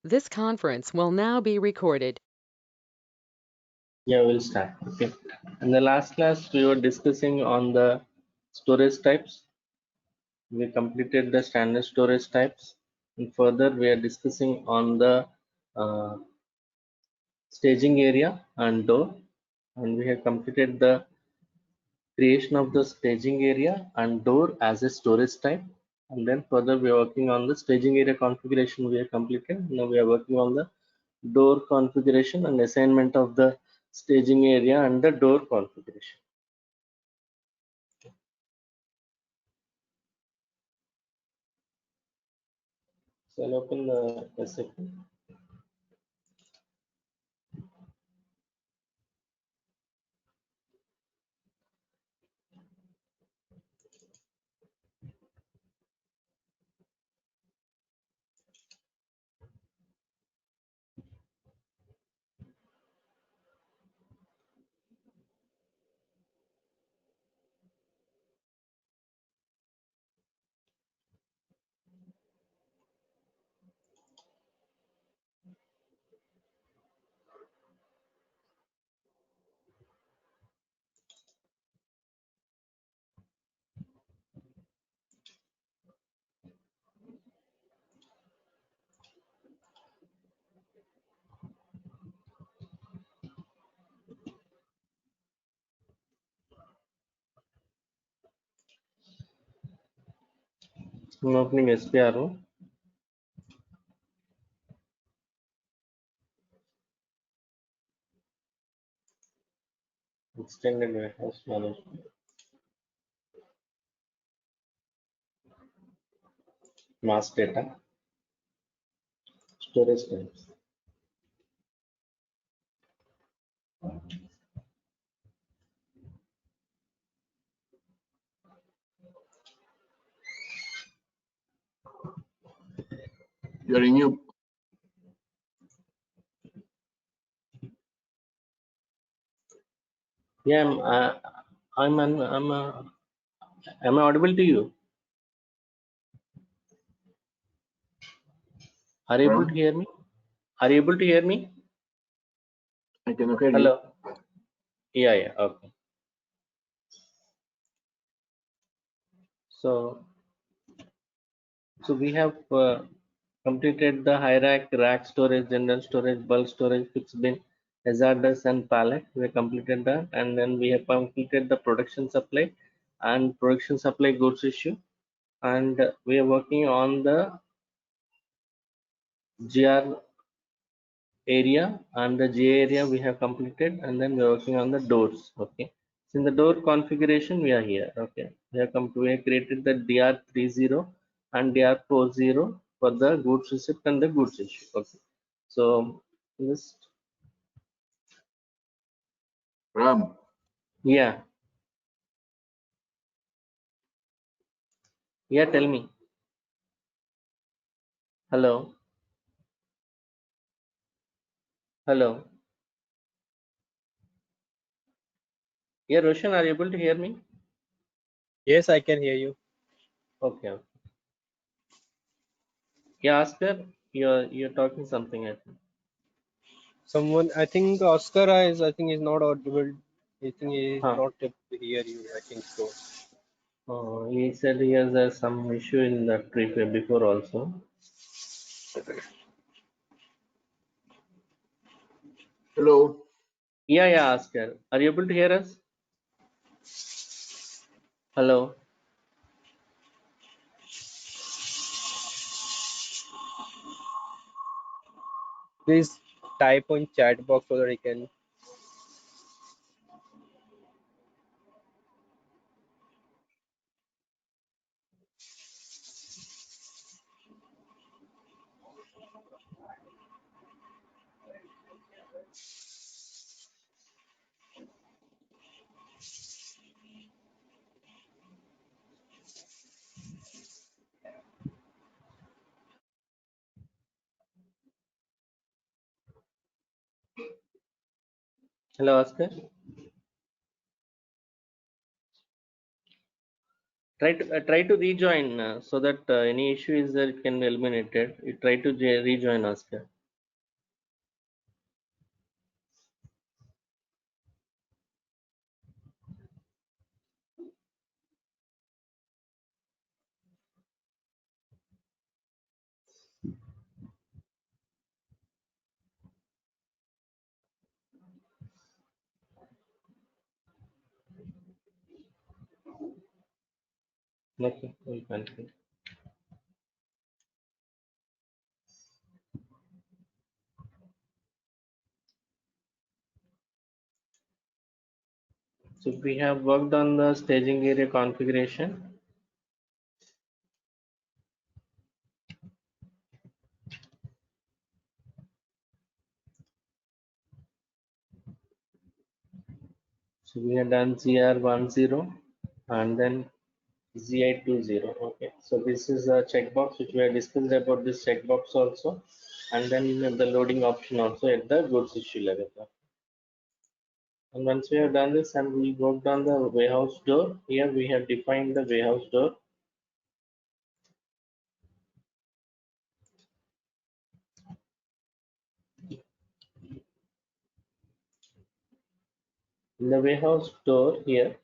This conference will now be recorded. Yeah, we'll start. Okay. In the last class, we were discussing on the storage types. We completed the standard storage types. And further, we are discussing on the uh, staging area and door. And we have completed the creation of the staging area and door as a storage type. And then further, we are working on the staging area configuration we have completed. Now we are working on the door configuration and assignment of the staging area and the door configuration. So I'll open the SAP. I'm opening SPRO. Extended warehouse management. Mass data. Storage types. You're in mute. Yeah, am I audible to you? Are you able to hear me? Are you able to hear me? I cannot hear you. Hello. Yeah. Okay. So we have completed the hierarchy, rack storage, general storage, bulk storage, fixed bin, hazardous and pallet. We have completed that, and then we have completed the production supply and production supply goods issue, and we are working on the GR area and the J area we have completed, and then we are working on the doors. Okay. So in the door configuration, we are here. Okay. We have created the DR30 and DR40 for the goods receipt and the goods issue. Okay. So this, Ram, yeah, tell me. Hello. Hello. Yeah, Roshan, are you able to hear me? Yes, I can hear you. Okay. Yeah, Oscar, you're talking something, I think. Someone, I think Oscar is not audible. I think he is Huh. not able to hear you. I think so. He said he has some issue in the trip before also. hello. Yeah, Oscar. Are you able to hear us? Hello. Please type on chat box so that I can. Hello, Oscar. Try to rejoin so that any issue is there, it can be eliminated. You try to rejoin, Oscar. Okay, we'll continue. So we have worked on the staging area configuration. So we have done ZR10 and then ZI20. Okay, so this is a checkbox which we have discussed about this checkbox also, and then the loading option also at the goods issue level. And once we have done this and we worked on the warehouse door, here we have defined the warehouse door. In the warehouse door here,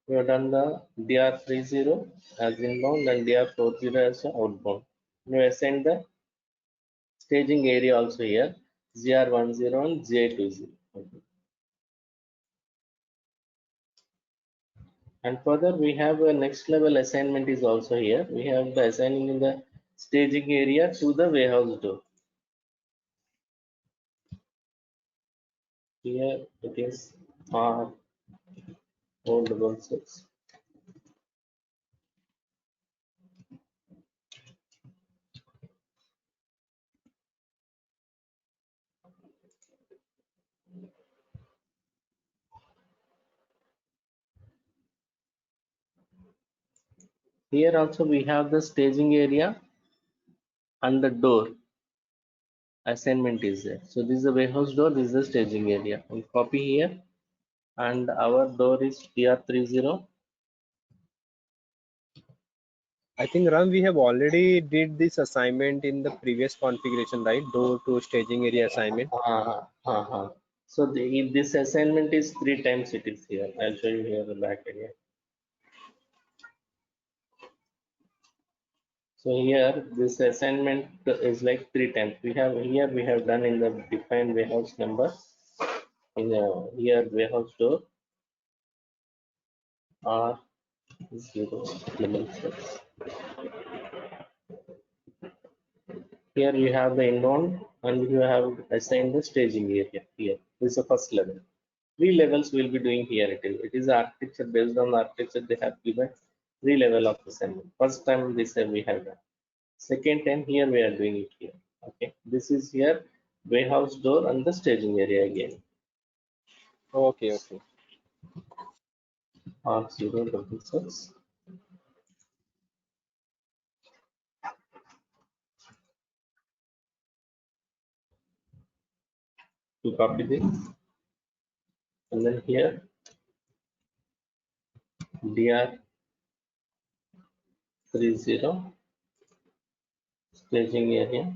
we have done the DR30 as inbound and DR40 as outbound. We assigned the staging area also here, ZR10 and ZI20. Okay. And further, we have a next level assignment is also here. We have the assigning in the staging area to the warehouse door. Here it is R466. Here also we have the staging area and the door assignment is there. So this is the warehouse door, this is the staging area. We copy here and our door is DR30. I think Ram, we have already did this assignment in the previous configuration, right? Door to staging area assignment. So this assignment is 3 times it is here. I'll show you here the back area. So here this assignment is like 3 times. We have done in the defined warehouse number in here warehouse door R066. Here you have the inbound and you have assigned the staging area here. This is the first level. 3 levels we'll be doing here. It is architecture based on the architecture they have given 3 level of assignment. First time this we have done. Second time here we are doing it here. Okay, this is here warehouse door and the staging area again. Okay. R066. To copy this and then here DR30 staging area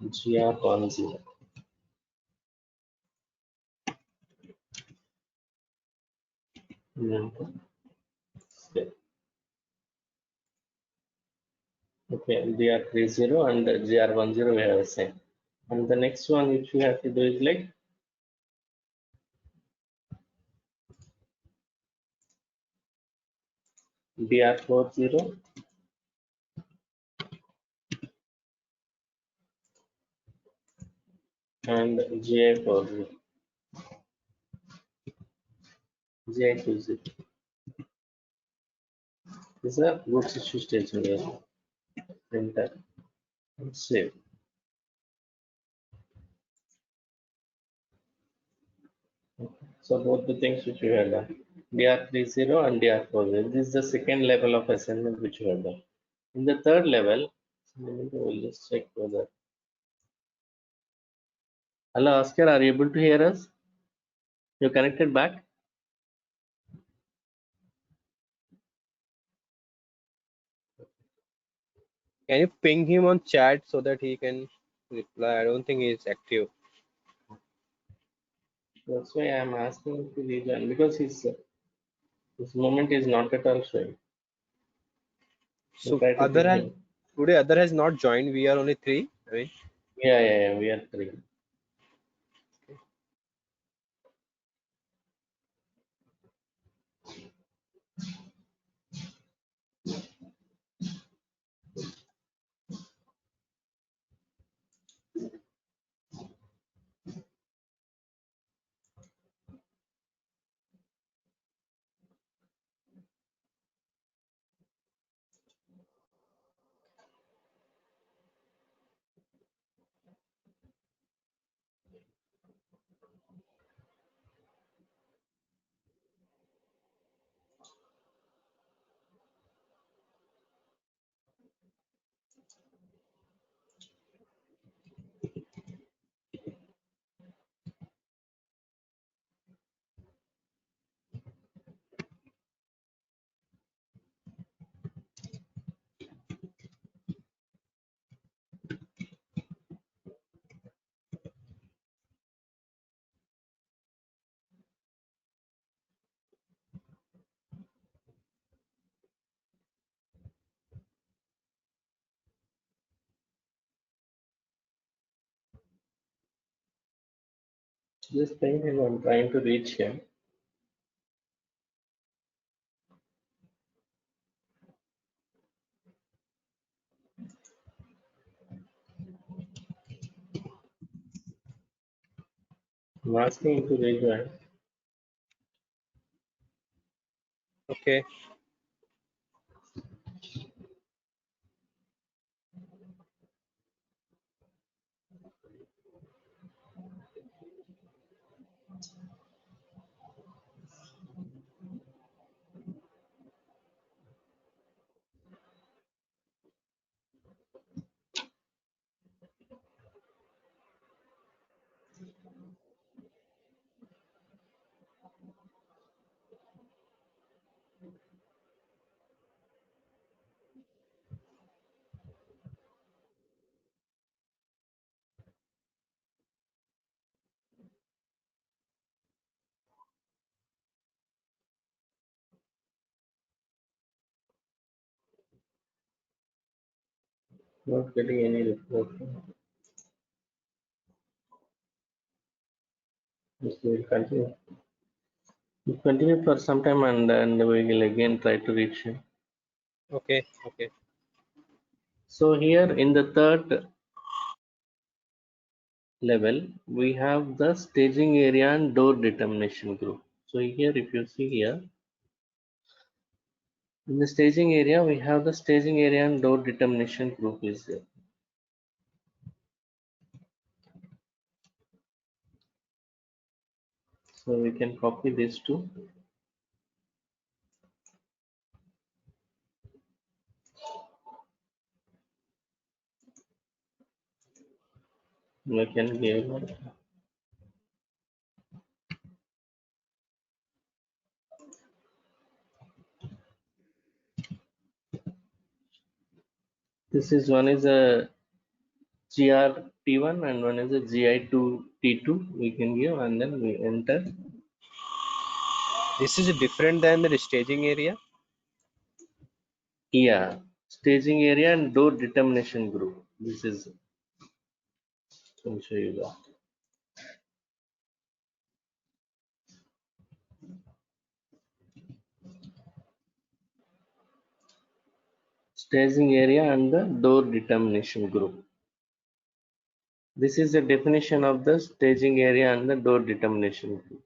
GR10. Okay, DR30 and GR10 we have assigned. And the next one which we have to do is like DR40 and GI40. GI20. This is a goods issue staging area. Enter and save. So both the things which we have done, DR30 and DR40. This is the second level of assignment which we have done. In the third level, we'll just check whether. Hello, Oscar, are you able to hear us? You're connected back? Can you ping him on chat so that he can reply? I don't think he's active. That's why I'm asking to rejoin because his moment is not at all showing. So Try to other ping has him. today other has not joined. We are only three. I mean, Yeah, we are three. Just ping him. I'm trying to reach him. I'm asking him to rejoin. okay. Not getting any report. Just we'll continue. We'll continue for some time and we will again try to reach him. Okay. Okay. So here in the third level, we have the staging area and door determination group. So here, if you see here, in the staging area, we have the staging area and door determination group is there. So we can copy these two. We can give this is one is a GR-T1 and one is a GI2-T2 we can give and then we enter. This is different than the staging area. Yeah, staging area and door determination group. This is, I'll show you that. Staging area and the door determination group. This is the definition of the staging area and the door determination group.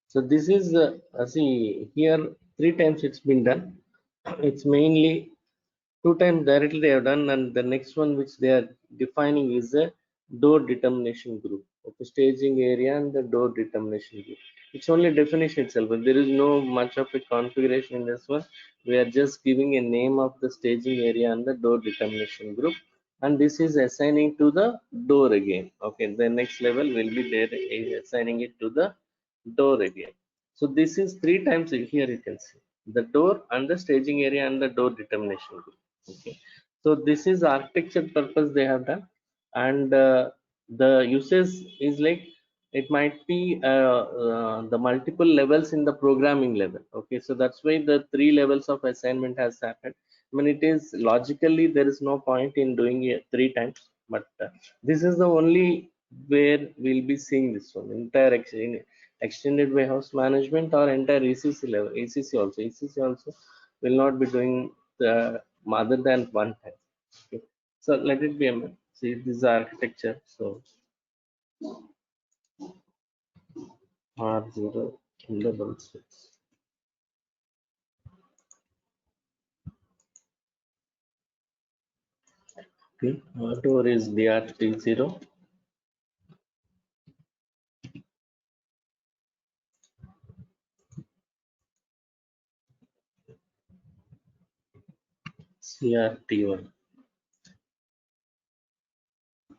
So this is see here 3 times it's been done. It's mainly 2 times directly they have done, and the next one which they are defining is the door determination group. Okay, staging area and the door determination group. It's only definition itself, but there is no much of a configuration in this one. We are just giving a name of the staging area and the door determination group, and this is assigning to the door again. Okay, the next level will be there assigning it to the door again. So this is 3 times here you can see the door and the staging area and the door determination group. Okay, So this is architecture purpose they have done, and the usage is like it might be the multiple levels in the programming level. Okay, so that's why the 3 levels of assignment has happened. I mean, it is logically there is no point in doing it 3 times, but this is the only where we'll be seeing this one entire extended warehouse management or entire ECC level. ECC also will not be doing the other than one time. Okay. So let it be a minute. See, this is architecture. So R0 okay. R2 is DR30 CRT1.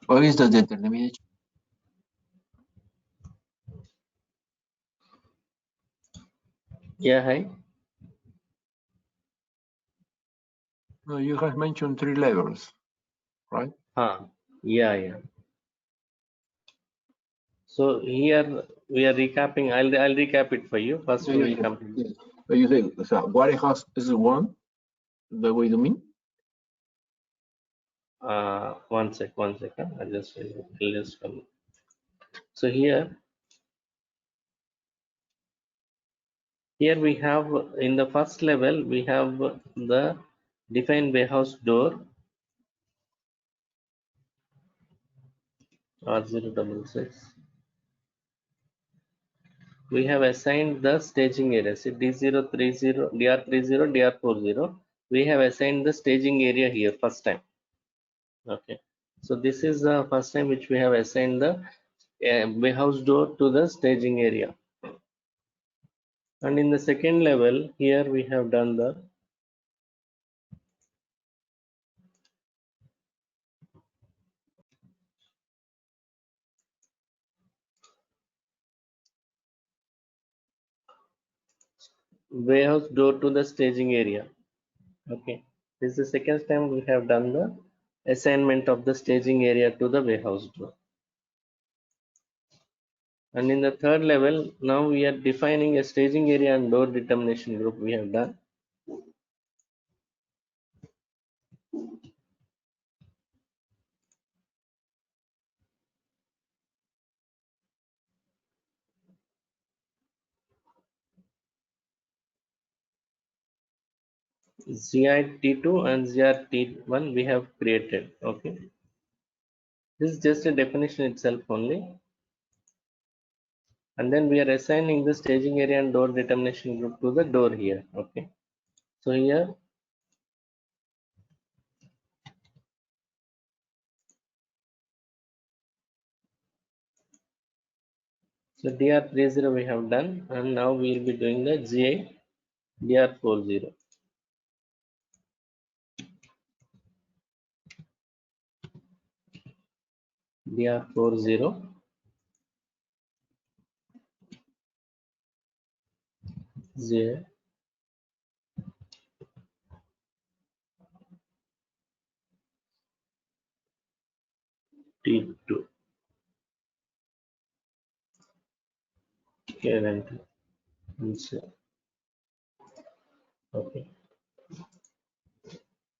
What is the determination? Yeah, hi. No, you have mentioned 3 levels, right? Yeah. So here we are recapping. I'll recap it for you. First Yeah, we yeah, will yeah. complete. Yes. So you say, so warehouse is one, the way you mean? One second. I'll just come. So here we have in the first level we have the define warehouse door R066. We have assigned the staging area. See D030, DR30, DR40. We have assigned the staging area here first time. Okay. So this is the first time which we have assigned the warehouse door to the staging area. And in the second level, here we have done the warehouse door to the staging area. Okay, this is the second time we have done the assignment of the staging area to the warehouse door. And in the third level, now we are defining a staging area and door determination group we have done. ZIT2 and ZRT1 we have created. Okay, this is just a definition itself only. And then we are assigning the staging area and door determination group to the door here. Okay, so here so DR30 we have done, and now we will be doing the GI DR40. DR40 GI T2 current. Okay,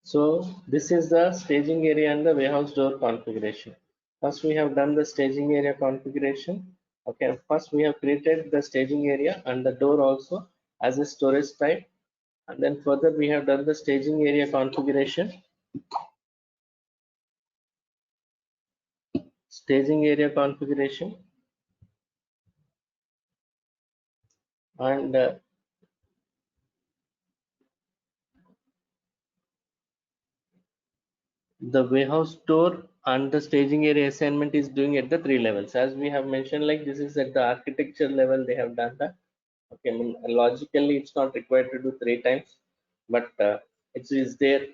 so this is the staging area and the warehouse door configuration. First we have done the staging area configuration. Okay, first we have created the staging area and the door also as a storage type, and then further we have done the staging area configuration, and the warehouse door and the staging area assignment is doing at the 3 levels. As we have mentioned, like this is at the architecture level they have done that. Okay, I mean, logically it's not required to do 3 times, but it is there.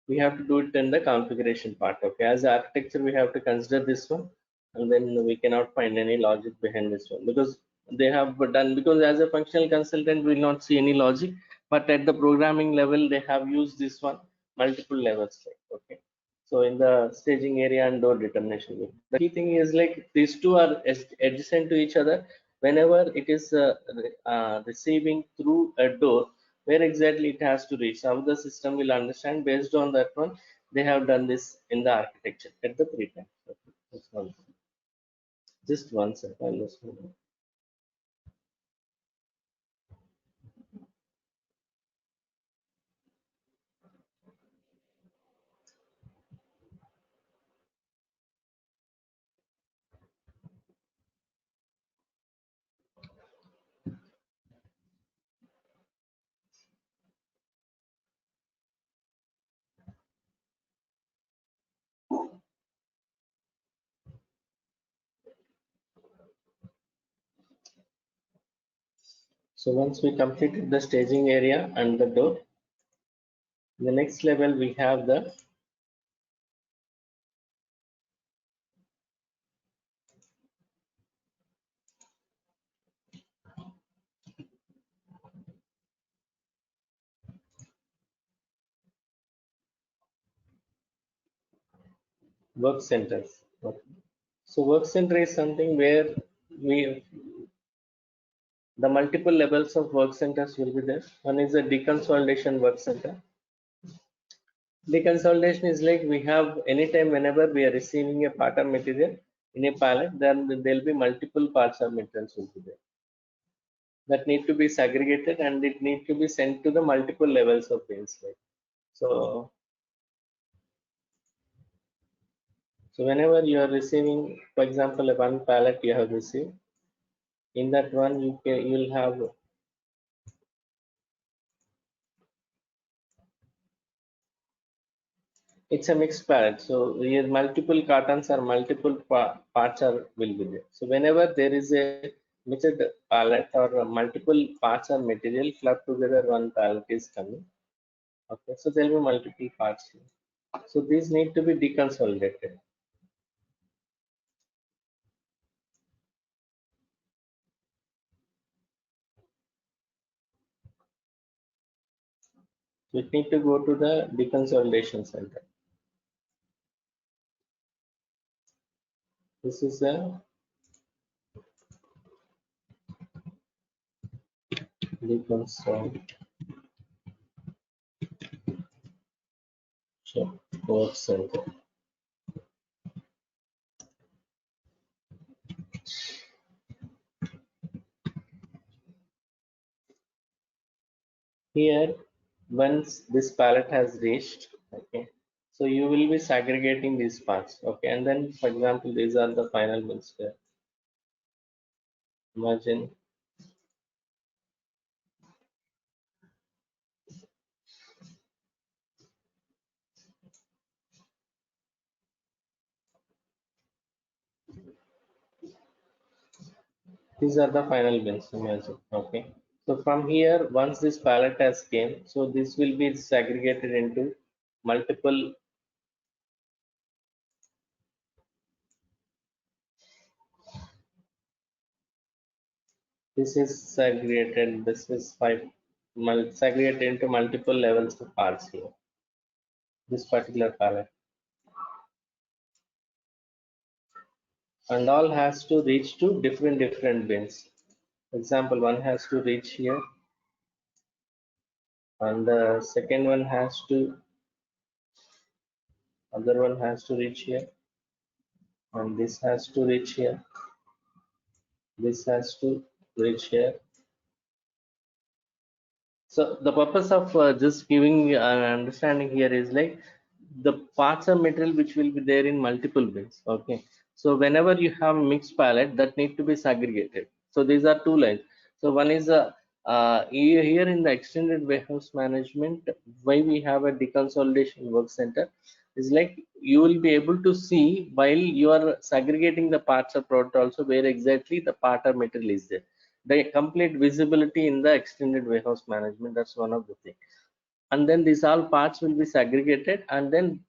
We have to do it in the configuration part. Okay, as architecture we have to consider this one, and then we cannot find any logic behind this one because they have done, because as a functional consultant we will not see any logic, but at the programming level they have used this one multiple levels. Okay, so in the staging area and door determination group, the key thing is like these two are adjacent to each other. Whenever it is receiving through a door, where exactly it has to reach, how the system will understand. Based on that one, they have done this in the architecture at the 3 times. Okay, that's one. Just one second. Let's move on. So once we completed the staging area and the door, the next level we have the work centers. Okay. So work center is something where we the multiple levels of work centers will be there. One is a deconsolidation work center. Deconsolidation is like we have anytime whenever we are receiving a part of material in a pallet, then there will be multiple parts of materials will be there that need to be segregated and it need to be sent to the multiple levels of bins. Like so, so whenever you are receiving, for example, a one pallet you have received, in that one you will have it's a mixed pallet. So here multiple cartons or multiple parts are will be there. So whenever there is a mixed pallet or multiple parts or material clubbed together, one pallet is coming. Okay, so there will be multiple parts here. So these need to be deconsolidated. So it need to go to the deconsolidation center. This is a deconsolidation work center. Here, once this pallet has reached, okay, so you will be segregating these parts, okay, and then, for example, these are the final bins here. Imagine these are the final bins. Imagine, okay. So from here, once this pallet has came, so this will be segregated into multiple. This is segregated. This is segregated into multiple levels of parts here. This particular pallet, and all has to reach to different bins. Example, one has to reach here, and the second one has to, other one has to reach here, and this has to reach here. This has to reach here. So the purpose of just giving an understanding here is like the parts of material which will be there in multiple bins. Okay. So whenever you have mixed pallet, that need to be segregated. So these are two lines. So one is here in the extended warehouse management, why we have a deconsolidation work center is like you will be able to see while you are segregating the parts of product also where exactly the part of material is there, the complete visibility in the extended warehouse management. That's one of the things. And then these all parts will be segregated, and then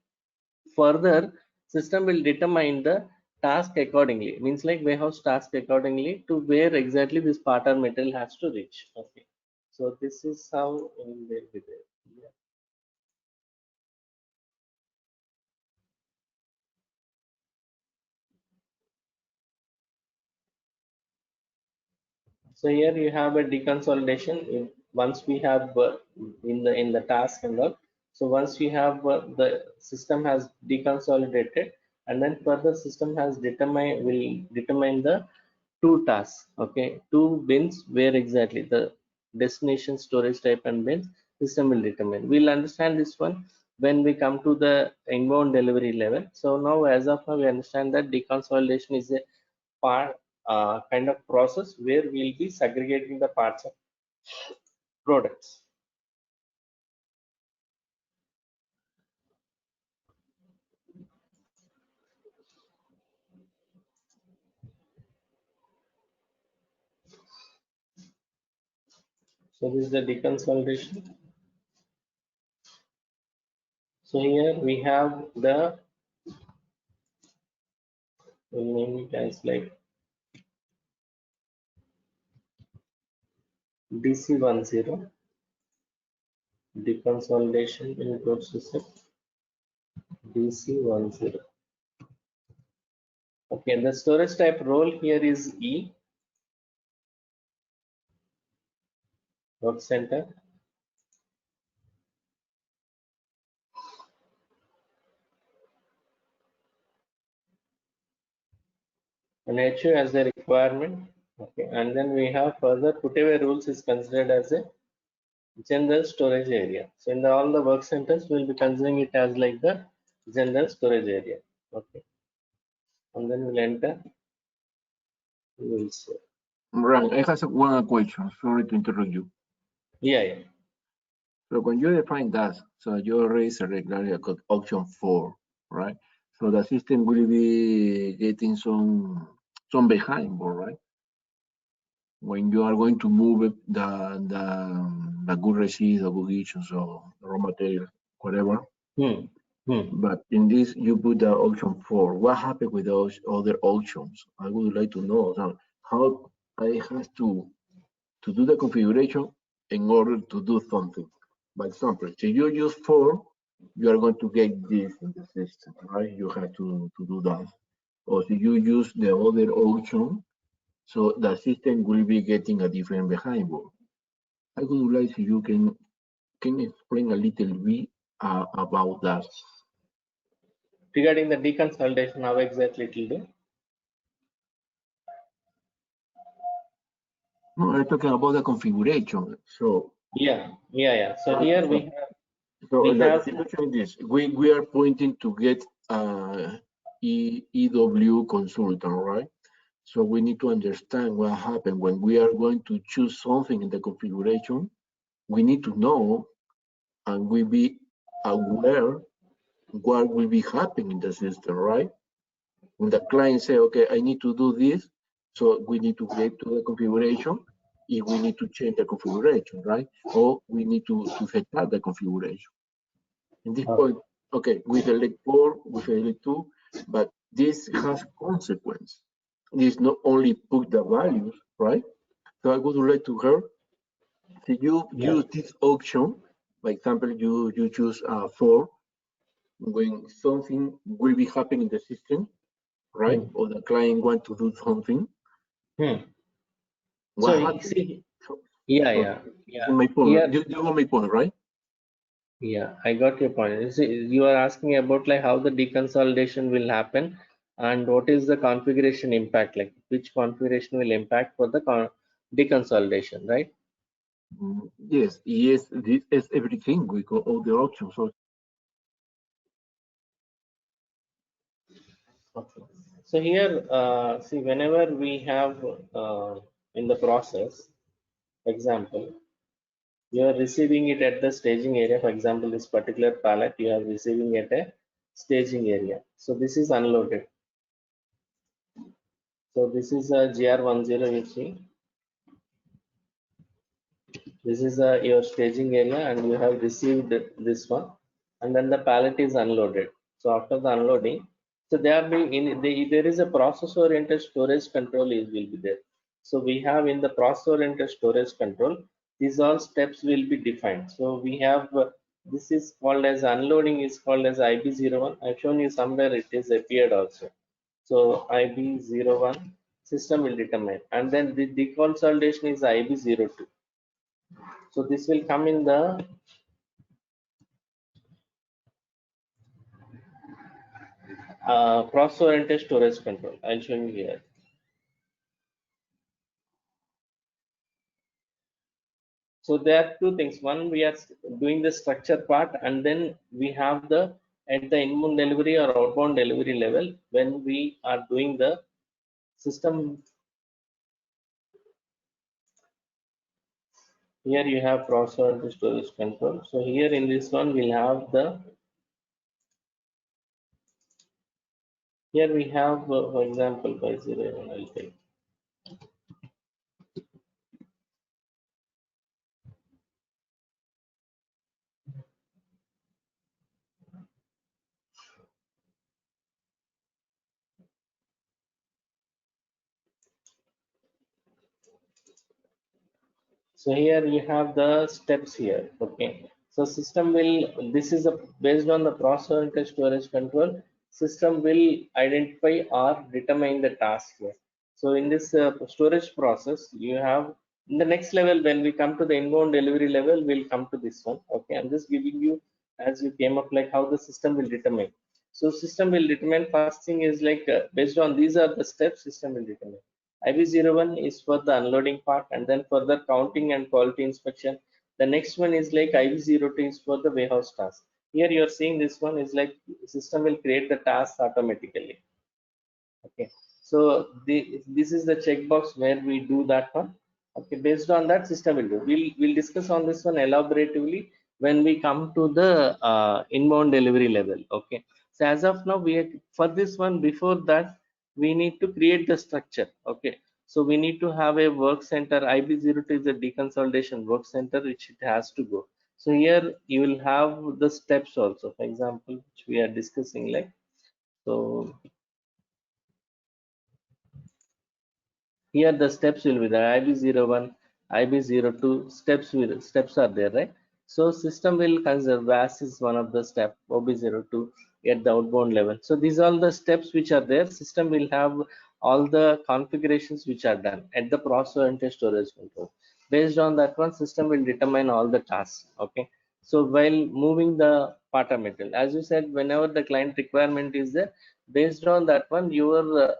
further system will determine the task accordingly, means like warehouse task accordingly to where exactly this part or material has to reach. Okay, so this is how it will be there. Yeah. So here you have a deconsolidation. Once we have in the task and all. So once we have the system has deconsolidated, and then further system has will determine the two tasks. Okay, two bins where exactly the destination, storage type, and bins system will determine. We'll understand this one when we come to the inbound delivery level. So now, as of now, we understand that deconsolidation is a part kind of process where we'll be segregating the parts of products. So this is the deconsolidation. So here we have the, we'll name it as like DC10 deconsolidation in code system DC10. Okay, the storage type role here is E, work center. And HU as the requirement. Okay, and then we have further putaway rules is considered as a general storage area. So in all the work centers, we'll be considering it as like the general storage area. Okay, and then we'll enter. We'll say. Right, I have one question. Sorry to interrupt you. Yeah. So when you define that, so you already select option 4, right? So the system will be getting some behind, right? When you are going to move it, the good receipts, the good issues, or raw material, whatever. But in this, you put the option 4. What happened with those other options? I would like to know how I have to do the configuration in order to do something. For example, if you use 4, you are going to get this in the system, right? You have to do that. Or if you use the other option, so the system will be getting a different behind board. I would like if you can explain a little bit about that. Regarding the deconsolidation, how exactly it will do? No, I'm talking about the configuration. So yeah. So here we have. So the situation is this: we are pointing to get EW consultant, right? So we need to understand what happened when we are going to choose something in the configuration. We need to know and we be aware what will be happening in the system, right? When the client say, okay, I need to do this, so we need to get to the configuration if we need to change the configuration, right? Or we need to set up the configuration. In this point, okay, we select 4, we select 2, but this has consequence. This not only put the values, right? So I would like to hear, if you use this option, for example, you choose 4, when something will be happening in the system, right? Or the client want to do something. So you see, yeah. My point. You got my point, right? Yeah, I got your point. You are asking about like how the deconsolidation will happen and what is the configuration impact, like which configuration will impact for the deconsolidation, right? Yes, this is everything. We got all the options. Okay. So here, see, whenever we have in the process, example, you are receiving it at the staging area. For example, this particular pallet, you are receiving at a staging area. So this is unloaded. So this is a GR10, you see. This is your staging area and you have received this one, and then the pallet is unloaded. So after the unloading, so there is a process oriented storage control will be there. So we have in the process oriented storage control, these all steps will be defined. So we have this is called as unloading is called as IB01. I've shown you somewhere it is appeared also. So IB01, system will determine, and then the deconsolidation is IB02. So this will come in the process-oriented storage control. I'll show you here. So there are two things. One, we are doing the structure part, and then we have the at the inbound delivery or outbound delivery level when we are doing the system. Here you have process storage control. So here in this one we'll have the, here we have for example 501, I'll take. So here you have the steps here. Okay. So system will, this is a based on the process storage control, system will identify or determine the task here. So in this storage process, you have in the next level, when we come to the inbound delivery level, we'll come to this one. Okay. I'm just giving you as you came up like how the system will determine. So system will determine, first thing is like based on these are the steps system will determine. IB01 is for the unloading part, and then further counting and quality inspection. The next one is like IB02 is for the warehouse task. Here you are seeing this one is like system will create the task automatically. Okay, so this is the checkbox where we do that one. Okay, based on that system will do. We'll discuss on this one elaboratively when we come to the inbound delivery level. Okay, so as of now we are, for this one, before that we need to create the structure. Okay, so we need to have a work center. IB02 is a deconsolidation work center which it has to go. So here you will have the steps also, for example, which we are discussing like so. Here the steps will be the IB01, IB02 steps are there, right? So system will consider VAS is one of the step, OB02 at the outbound level. So these are all the steps which are there. System will have all the configurations which are done at the process and storage control. Based on that one, system will determine all the tasks. Okay. So while moving the part material, as you said, whenever the client requirement is there, based on that one, your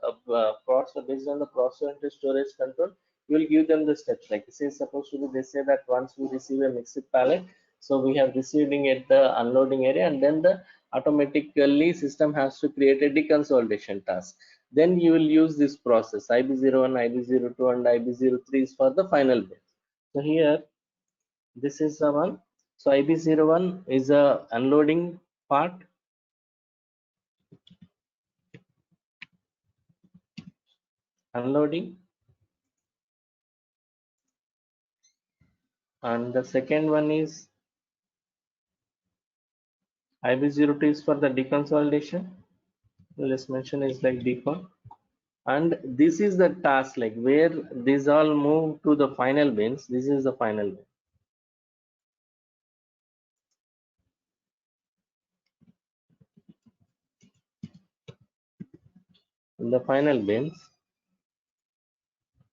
process, based on the process and storage control, you will give them the steps. Like say supposed to be, they say that once we receive a mixed pallet, so we have receiving at the unloading area, and then the automatically system has to create a deconsolidation task. Then you will use this process IB01, IB02 and IB03 is for the final bit. So here this is the one. So IB01 is a unloading part, unloading, and the second one is IB02 is for the deconsolidation. Let's mention is like decon, and this is the task like where these all move to the final bins. This is the final bin. In the final bins,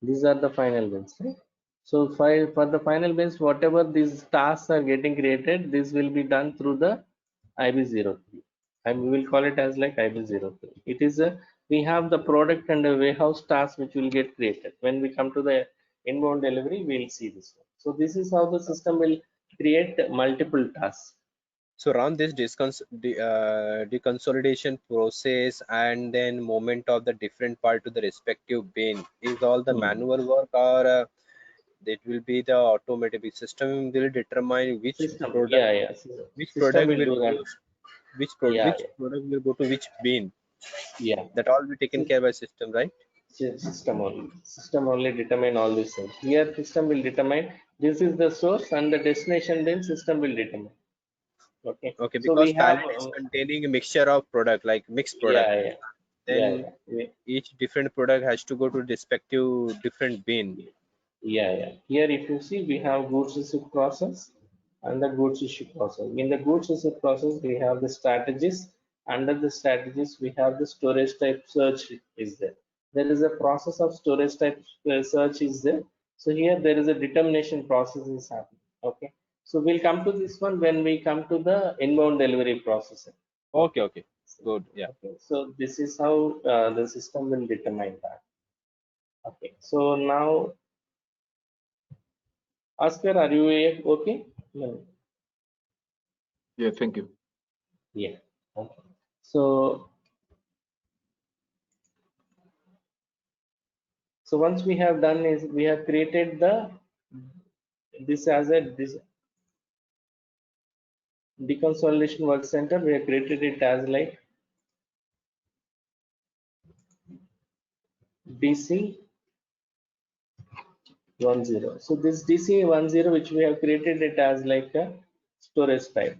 these are the final bins, right? So for the final bins, whatever these tasks are getting created, this will be done through the IB03, and we will call it as like IB03. It is a, we have the product and the warehouse task which will get created. When we come to the inbound delivery, we will see this one. So this is how the system will create multiple tasks. So around this deconsolidation process and then movement of the different part to the respective bin is all the manual work, or it will be the automatic system will determine which System, product, yeah. which System product will will do that. go, which Yeah, product will go to which bin. yeah. That all be taken Sys- care by system, right? System only determine all these things. Here system will determine this is the source and the destination, then system will determine. Okay, Okay, so we because have pallet is containing a mixture of product, like mixed product. yeah, Then each different product has to go to respective different bin. yeah. Here if you see, we have goods receipt process and the goods issue process. In the goods receipt process, we have the strategies. Under the strategies, we have the storage type search is there. there is a process of storage type search is there. So here there is a determination process is happening. Okay. So we'll come to this one when we come to the inbound delivery processing. Okay, okay, good, yeah. Okay. So this is how the system will determine that. Okay. So now, Oscar, are you okay? No. Yeah, thank you. Yeah. Okay. So once we have done is we have created this as a deconsolidation work center. We have created it as like DC 10. So this DC 10, which we have created it as like a storage type.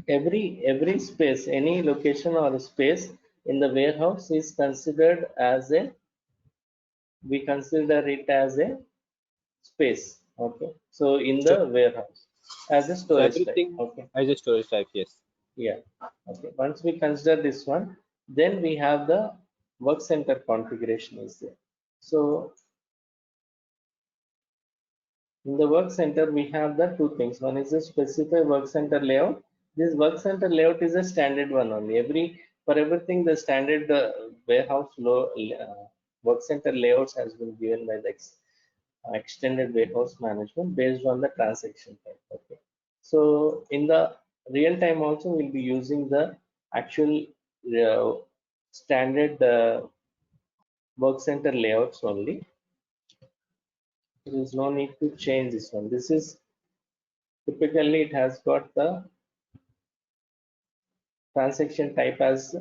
Every space, any location or space in the warehouse is considered as a, we consider it as a space. Okay. So in So, the warehouse as a so storage type. everything Okay. as a storage type, yes. Yeah. Okay. Once we consider this one, then we have the work center configuration is there. So in the work center, we have the two things. One is a specified work center layout. This work center layout is a standard one only. For everything, the standard warehouse work center layouts has been given by the extended warehouse management based on the transaction type. Okay. So in the real time also, we'll be using the actual standard work center layouts only. There is no need to change this one. This is typically it has got the transaction type as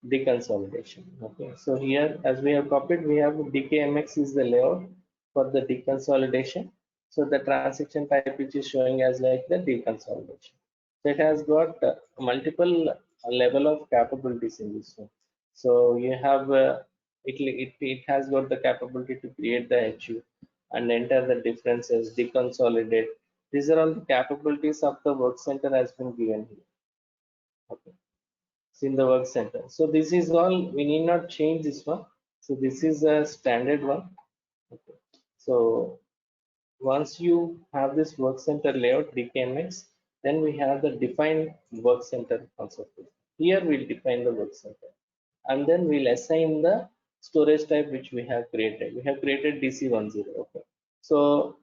deconsolidation. Okay, so here as we have copied, we have DKMX is the layout for the deconsolidation. So the transaction type which is showing as like the deconsolidation. So it has got multiple level of capabilities in this one. So you have it has got the capability to create the HU and enter the differences, deconsolidate. These are all the capabilities of the work center has been given here. Okay. It's in the work center. So this is all, we need not change this one. So this is a standard one. Okay. So once you have this work center layout DKMX, then we have the defined work center concept. Here we'll define the work center and then we'll assign the storage type which we have created. We have created DC10. Okay. So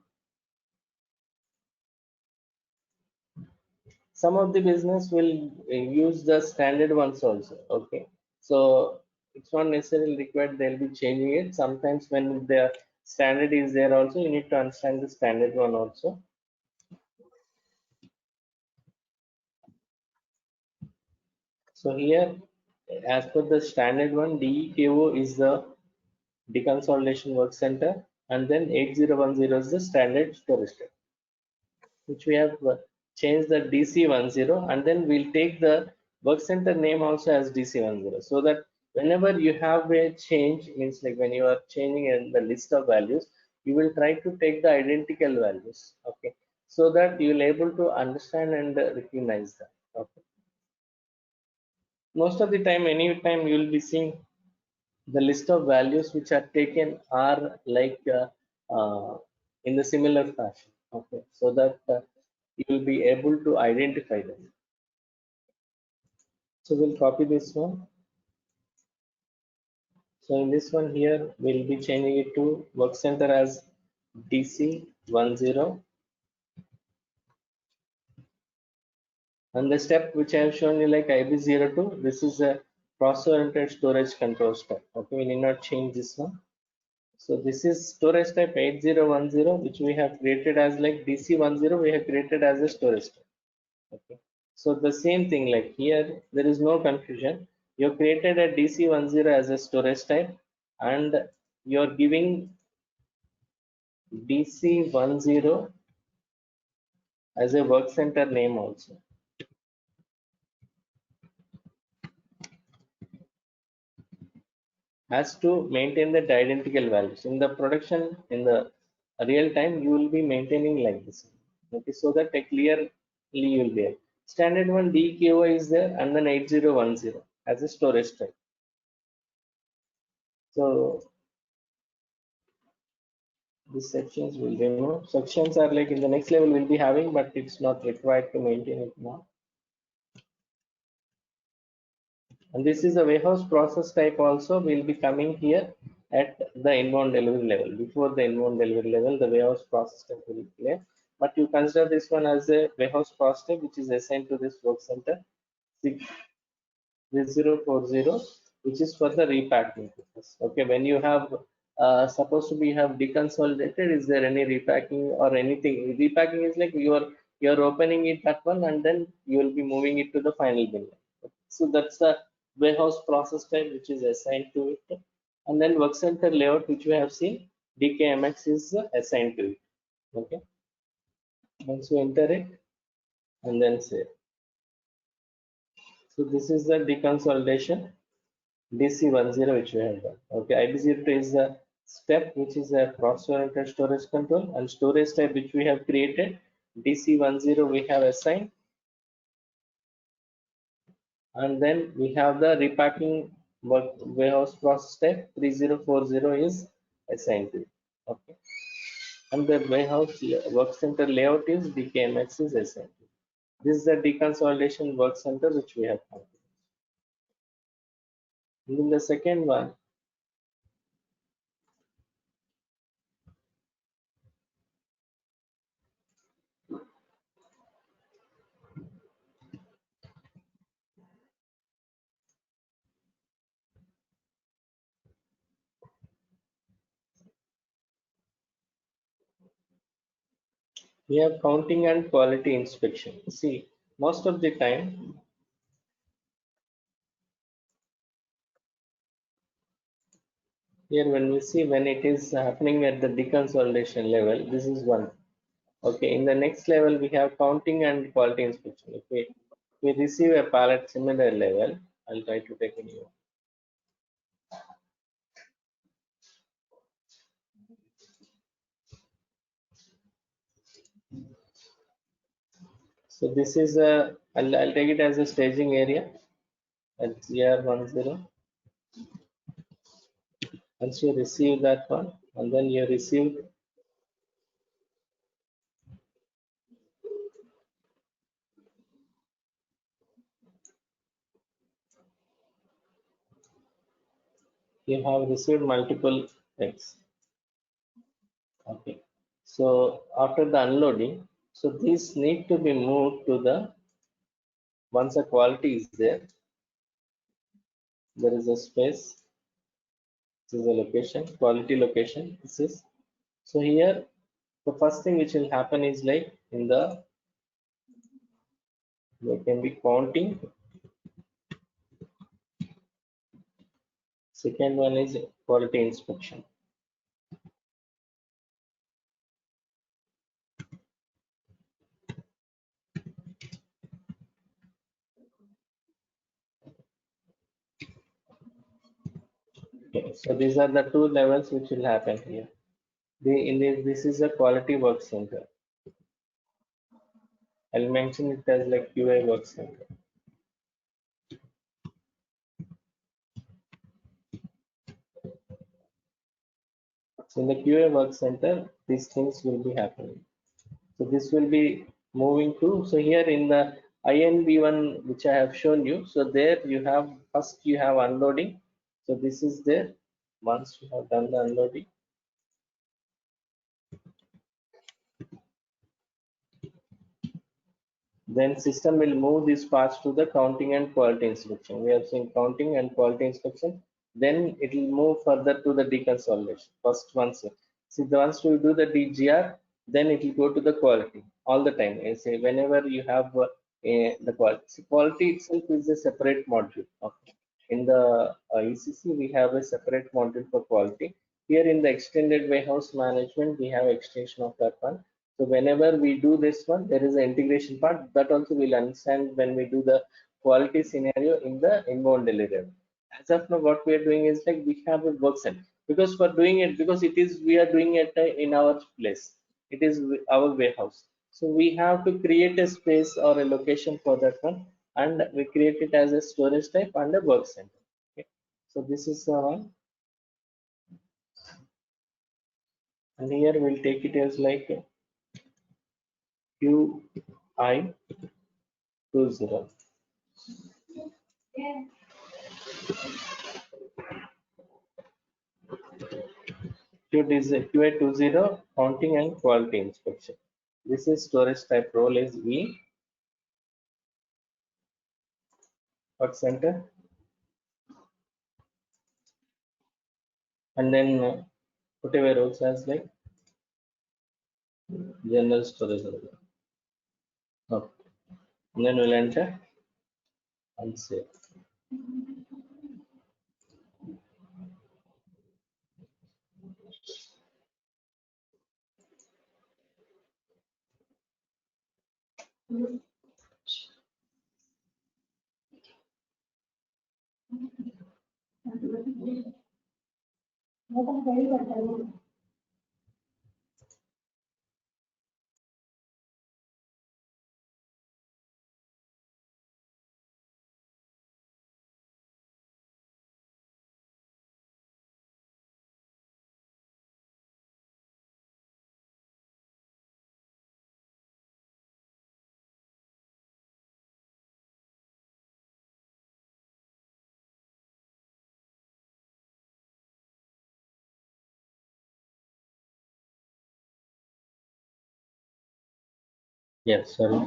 some of the business will use the standard ones also. Okay. So it's not necessarily required they'll be changing it. Sometimes when the standard is there also, you need to understand the standard one also. So here, as per the standard one, DEKO is the deconsolidation work center, and then 8010 is the standard storage type, which we have changed the DC10, and then we'll take the work center name also as DC10, so that whenever you have a change, means like when you are changing in the list of values, you will try to take the identical values. Okay, so that you will able to understand and recognize that. Okay. Most of the time, anytime you will be seeing the list of values which are taken are like in the similar fashion. Okay, so that you will be able to identify them. So we'll copy this one. So in this one here, we'll be changing it to work center as DC10. And the step which I have shown you like IB02, this is a process-oriented storage control step. Okay, we need not change this one. So this is storage type 8010, which we have created as like DC10, we have created as a storage type. Okay. So the same thing, like here, there is no confusion. You created a DC10 as a storage type and you're giving DC10 as a work center name also. Has to maintain the identical values. In the production, in the real time, you will be maintaining like this. Okay, so that clearly you will be able. Standard one DKO is there, and then 8010 as a storage type. So these sections will remove. Sections are like in the next level we'll be having, but it's not required to maintain it now. And this is a warehouse process type also will be coming here at the inbound delivery level. Before the inbound delivery level, the warehouse process type will be there. But you consider this one as a warehouse process type, which is assigned to this work center 6040, which is for the repacking purpose. Okay, when you have supposed to be have deconsolidated, is there any repacking or anything? Repacking is like you're opening it that one, and then you will be moving it to the final bin. So that's the warehouse process type which is assigned to it. And then work center layout, which we have seen, DKMX is assigned to it. Okay, once you enter it and then save. So this is the deconsolidation DC10 which we have done. Okay, IB02 is the step which is a process-oriented storage control, and storage type which we have created DC10 we have assigned, and then we have the repacking warehouse process type 3040 is assigned to it. Okay, and the warehouse work center layout is DKMX is assigned to it. This is the deconsolidation work center which we have completed. In the second one, we have counting and quality inspection. See, most of the time, here when we see when it is happening at the deconsolidation level, this is one. Okay, in the next level, we have counting and quality inspection. If we receive a pallet similar level, I'll try to take a new one. So this is I'll take it as a staging area at GR10. Once you receive that one, and then you receive you have received multiple things. Okay, so after the unloading, so these need to be moved to the, once the quality is there is a space, this is a location, quality location, this is. So here the first thing which will happen is like in the, there can be counting. Second one is quality inspection. Okay, so these are the two levels which will happen here. This is a quality work center. I'll mention it as like QA work center. So in the QA work center, these things will be happening. So this will be moving to, so here in the INB1 which I have shown you, so there you have, first you have unloading. So this is there. Once you have done the unloading, then system will move these parts to the counting and quality inspection. We have seen counting and quality inspection. Then it will move further to the deconsolidation. First once, see the once we do the DGR, then it will go to the quality all the time. I say whenever you have the quality. See, quality itself is a separate module. Okay. In the ECC, we have a separate module for quality. Here in the extended warehouse management, we have extension of that one. So whenever we do this one, there is an integration part that also we'll understand when we do the quality scenario in the inbound delivery. As of now, what we are doing is like we have a work center, because for doing it, because it is we are doing it in our place. It is our warehouse. So we have to create a space or a location for that one, and we create it as a storage type and a work center. Okay. So this is the one, and here we'll take it as like QI 20. QI 20 counting and quality inspection. This is storage type role is V. Work center, and then whatever roles as like general storage. Okay. And then we'll enter and save. Yes, sorry.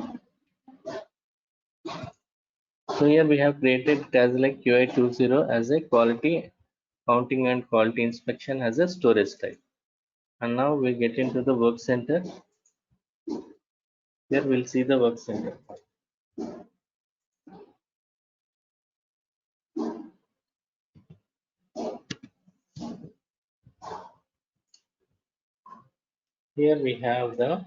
So here we have created it as like QI 20 as a quality counting and quality inspection as a storage type. And now we get into the work center. Here we'll see the work center. Here we have the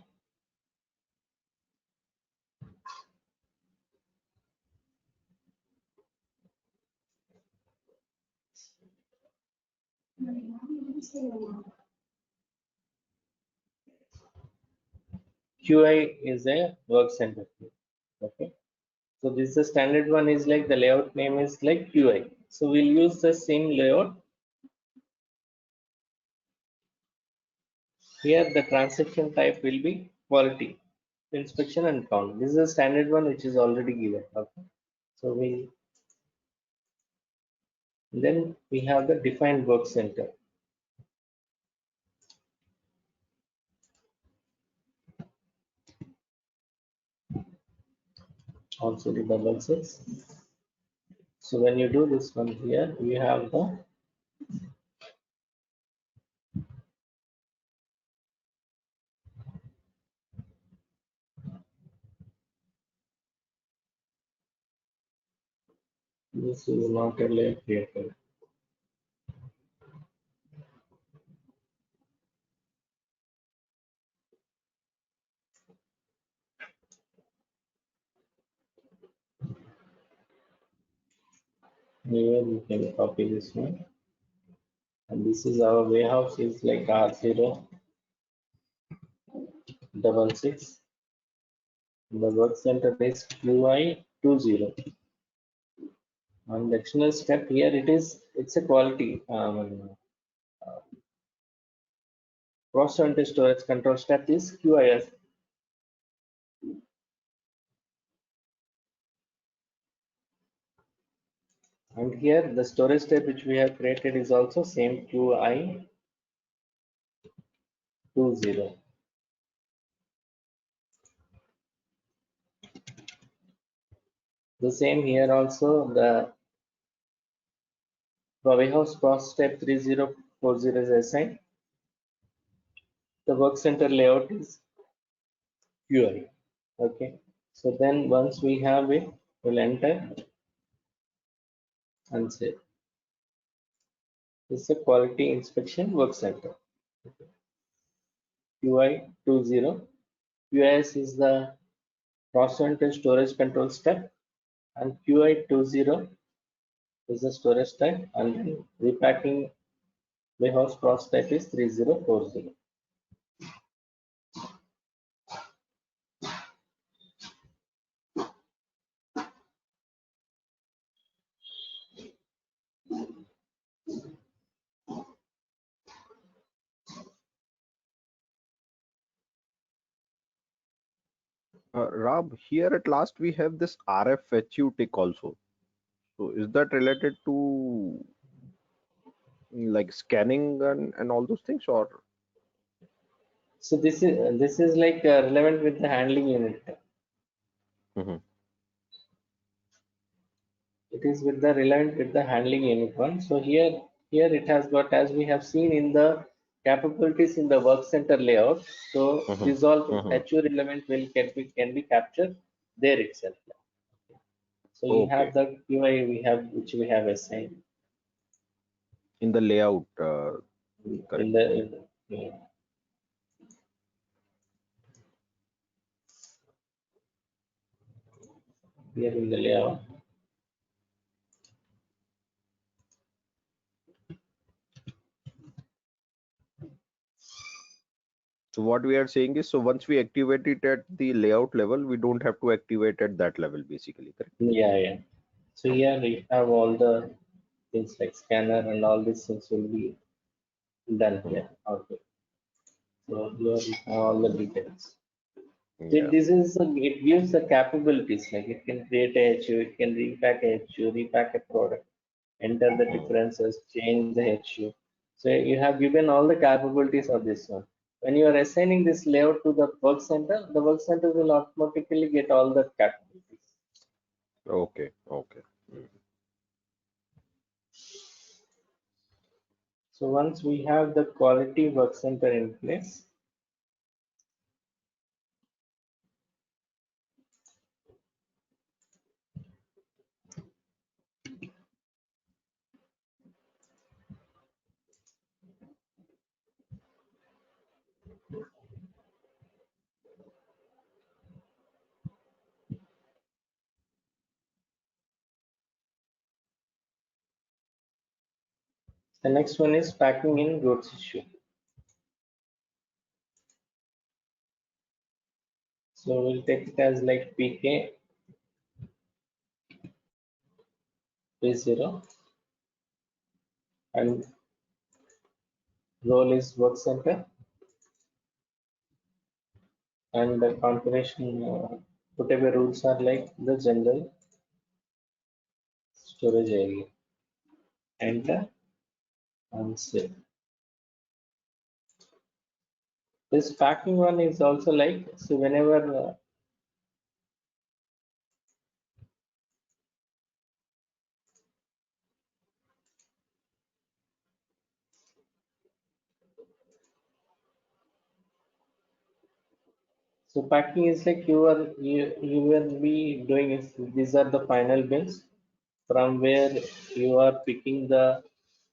QI is a work center. Okay. So this is the standard one is like the layout name is like QI. So we'll use the same layout. Here the transaction type will be quality, inspection and count. This is a standard one which is already given. Okay. So then we have the defined work center. Also the 66. So when you do this one here, we have the this is not a layer created. Here we can copy this one, and this is our warehouse is like R066. The work center is QI 20. On the additional step here, it's a quality cross-center storage control step is QIS. And here the storage type which we have created is also same QI 20. The same here also the warehouse process type 3040 is assigned. The work center layout is QI. Okay. So then once we have it, we'll enter and save. This is a quality inspection work center. QI 20. QIS is the cross-center storage control step, and QI 20 is the storage type, and then repacking warehouse process type is 3040. Rab, here at last we have this RFHU tick also. So is that related to like scanning and all those things, or? So this is like relevant with the handling unit. Mhm. It is with the relevant with the handling unit one. So here it has got, as we have seen in the capabilities in the work center layout. So Mhm. this all Mhm. HU relevant will can be captured there itself. So you Okay. have the QI which we have assigned In the layout, in correct. the yeah, here in the layout. So what we are saying is, so once we activate it at the layout level, we don't have to activate at that level, basically, correct? Yeah, yeah. So here we have all the things like scanner and all these things will be done Mhm. here. Okay. So here we have all the details. Yeah. This is it gives the capabilities like it can create a HU, it can repack a HU, repack a product, enter the Mhm. differences, change the HU. So you have given all the capabilities of this one. When you are assigning this layout to the work center will automatically get all the capabilities. Okay. Okay. Mhm. So once we have the quality work center in place, the next one is packing in goods issue. So we'll take it as like PK P0 and role is work center and the configuration whatever rules are like the general storage area. Enter and save. This packing one is also like so whenever so packing is like you will be doing is these are the final bins from where you are picking the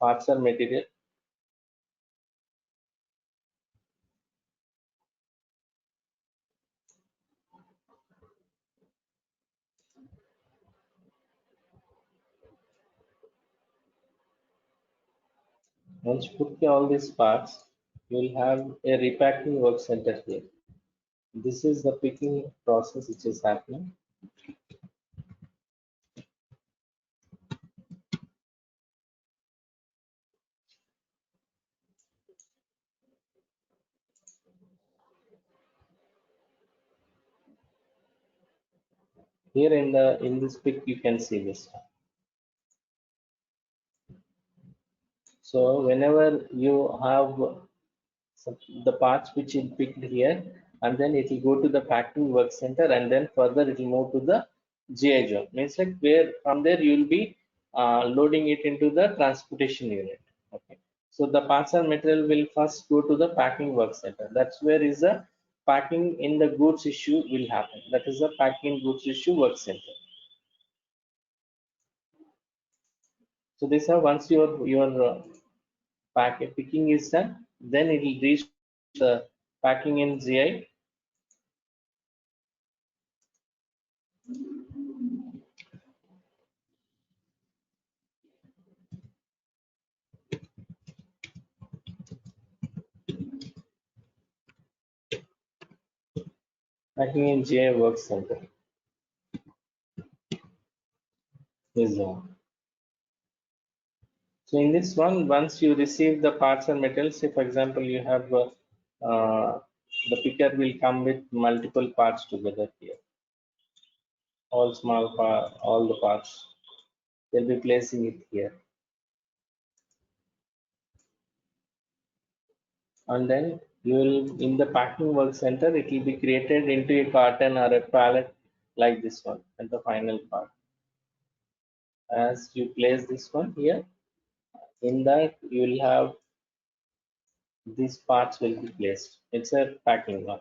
parts or material. Once you put all these parts, you will have a repacking work center here. This is the picking process which is happening. Here in this pic you can see this. So whenever you have the parts which is picked here, and then it will go to the packing work center, and then further it will move to the GI zone. Means like where from there you will be loading it into the transportation unit. Okay. So the parts and material will first go to the packing work center. That's where is the packing in the goods issue will happen. That is the packing goods issue work center. So this is once your picking is done, then it will reach the packing in GI. Packing in GI work center is on. So in this one, once you receive the parts and materials, say for example you have The picker will come with multiple parts together here. All small part, all the parts. They'll be placing it here. And then you will, in the packing work center, it will be created into a carton or a pallet like this one at the final part. As you place this one here, in that you will have these parts will be placed. It's a packing one.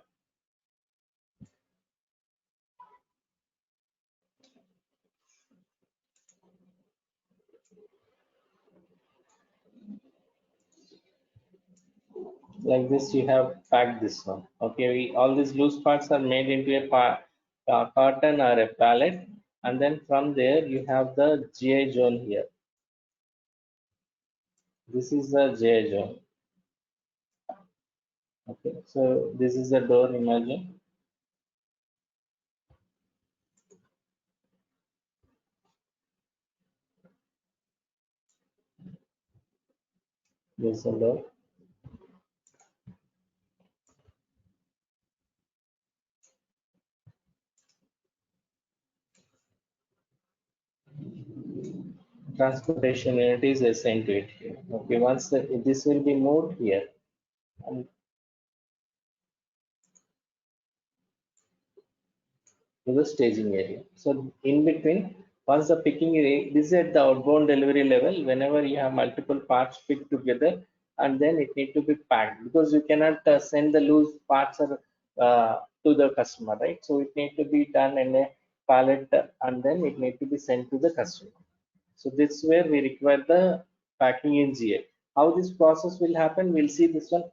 Like this, you have packed this one. Okay, all these loose parts are made into a carton or a pallet, and then from there you have the GI zone here. This is the GI zone. Okay, so this is the door, imagine. This is the door. Transportation unit is assigned to it here. Okay, once this will be moved here, and to the staging area. So in between, once the picking area, this is at the outbound delivery level. Whenever you have multiple parts picked together, and then it need to be packed, because you cannot send the loose parts to the customer, right? So it need to be done in a pallet, and then it need to be sent to the customer. So this is where we require the packing in GA. How this process will happen, we'll see this one.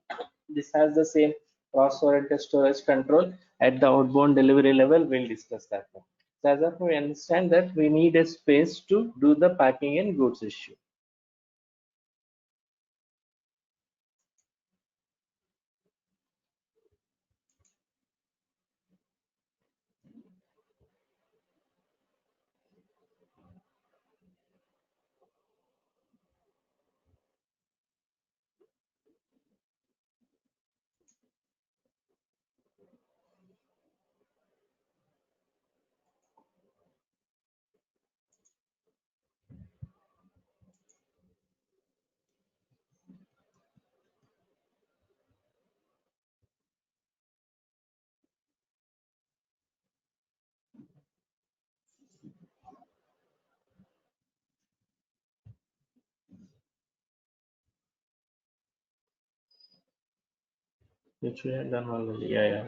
This has the same cross-oriented storage control at the outbound delivery level. We'll discuss that one. So as of we understand that we need a space to do the packing and goods issue. Which we have done already. Yeah.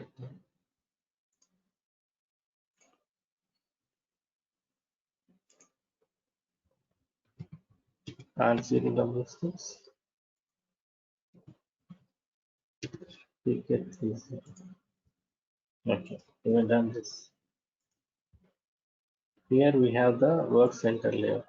R0 double six. We get this. Okay, we have done this. Here we have the work center layout.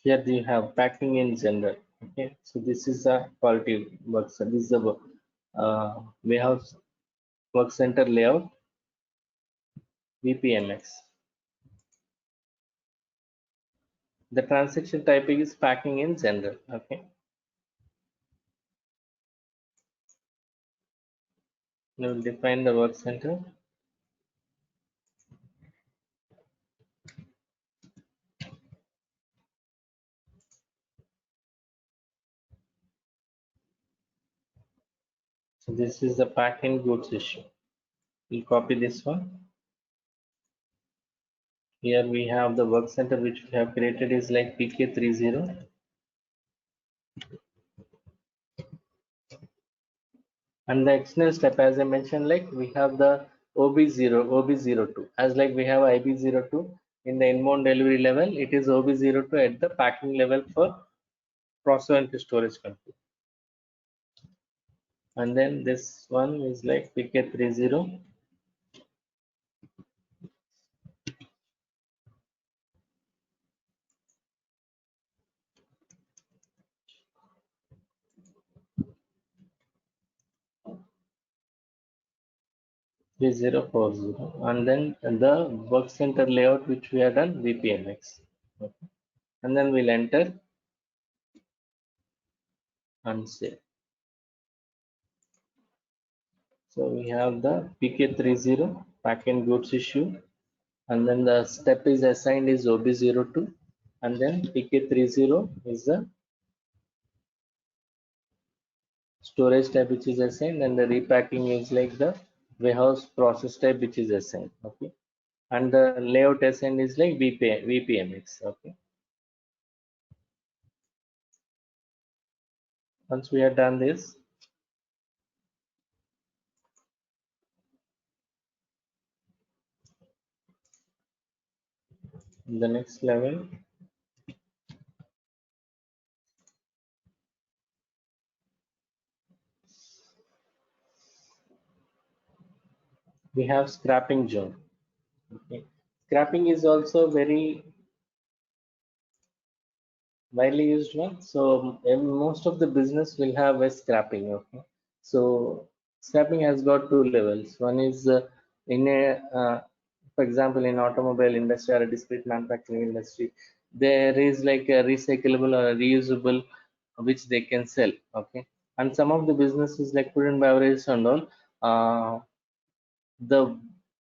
Here you have packing in general. Okay, so this is a quality work center. This is the warehouse work center layout, VPMX. The transaction typing is packing in general. Okay, we will define the work center. So this is the packing goods issue. We'll copy this one. Here we have the work center which we have created is like PK30. And the external step, as I mentioned, like we have the OB0, OB02. As like we have IB02 in the inbound delivery level, it is OB02 at the packing level for process and storage control. And then this one is like PK30. 3040, and then the work center layout which we have done VPMX. Okay. And then we'll enter and save. So we have the PK30 backend goods issue, and then the step is assigned is OB02, and then PK30 is the storage type which is assigned, and the repacking is like the warehouse process type which is assigned. Okay, and the layout assigned is like VPMX. Okay, once we have done this, the next level, we have scrapping zone. Okay, scrapping is also very widely used one. So most of the business will have a scrapping. Okay, so scrapping has got two levels. One is in a for example, in automobile industry or a discrete manufacturing industry, there is like a recyclable or a reusable which they can sell. Okay, and some of the businesses like food and beverage and all, the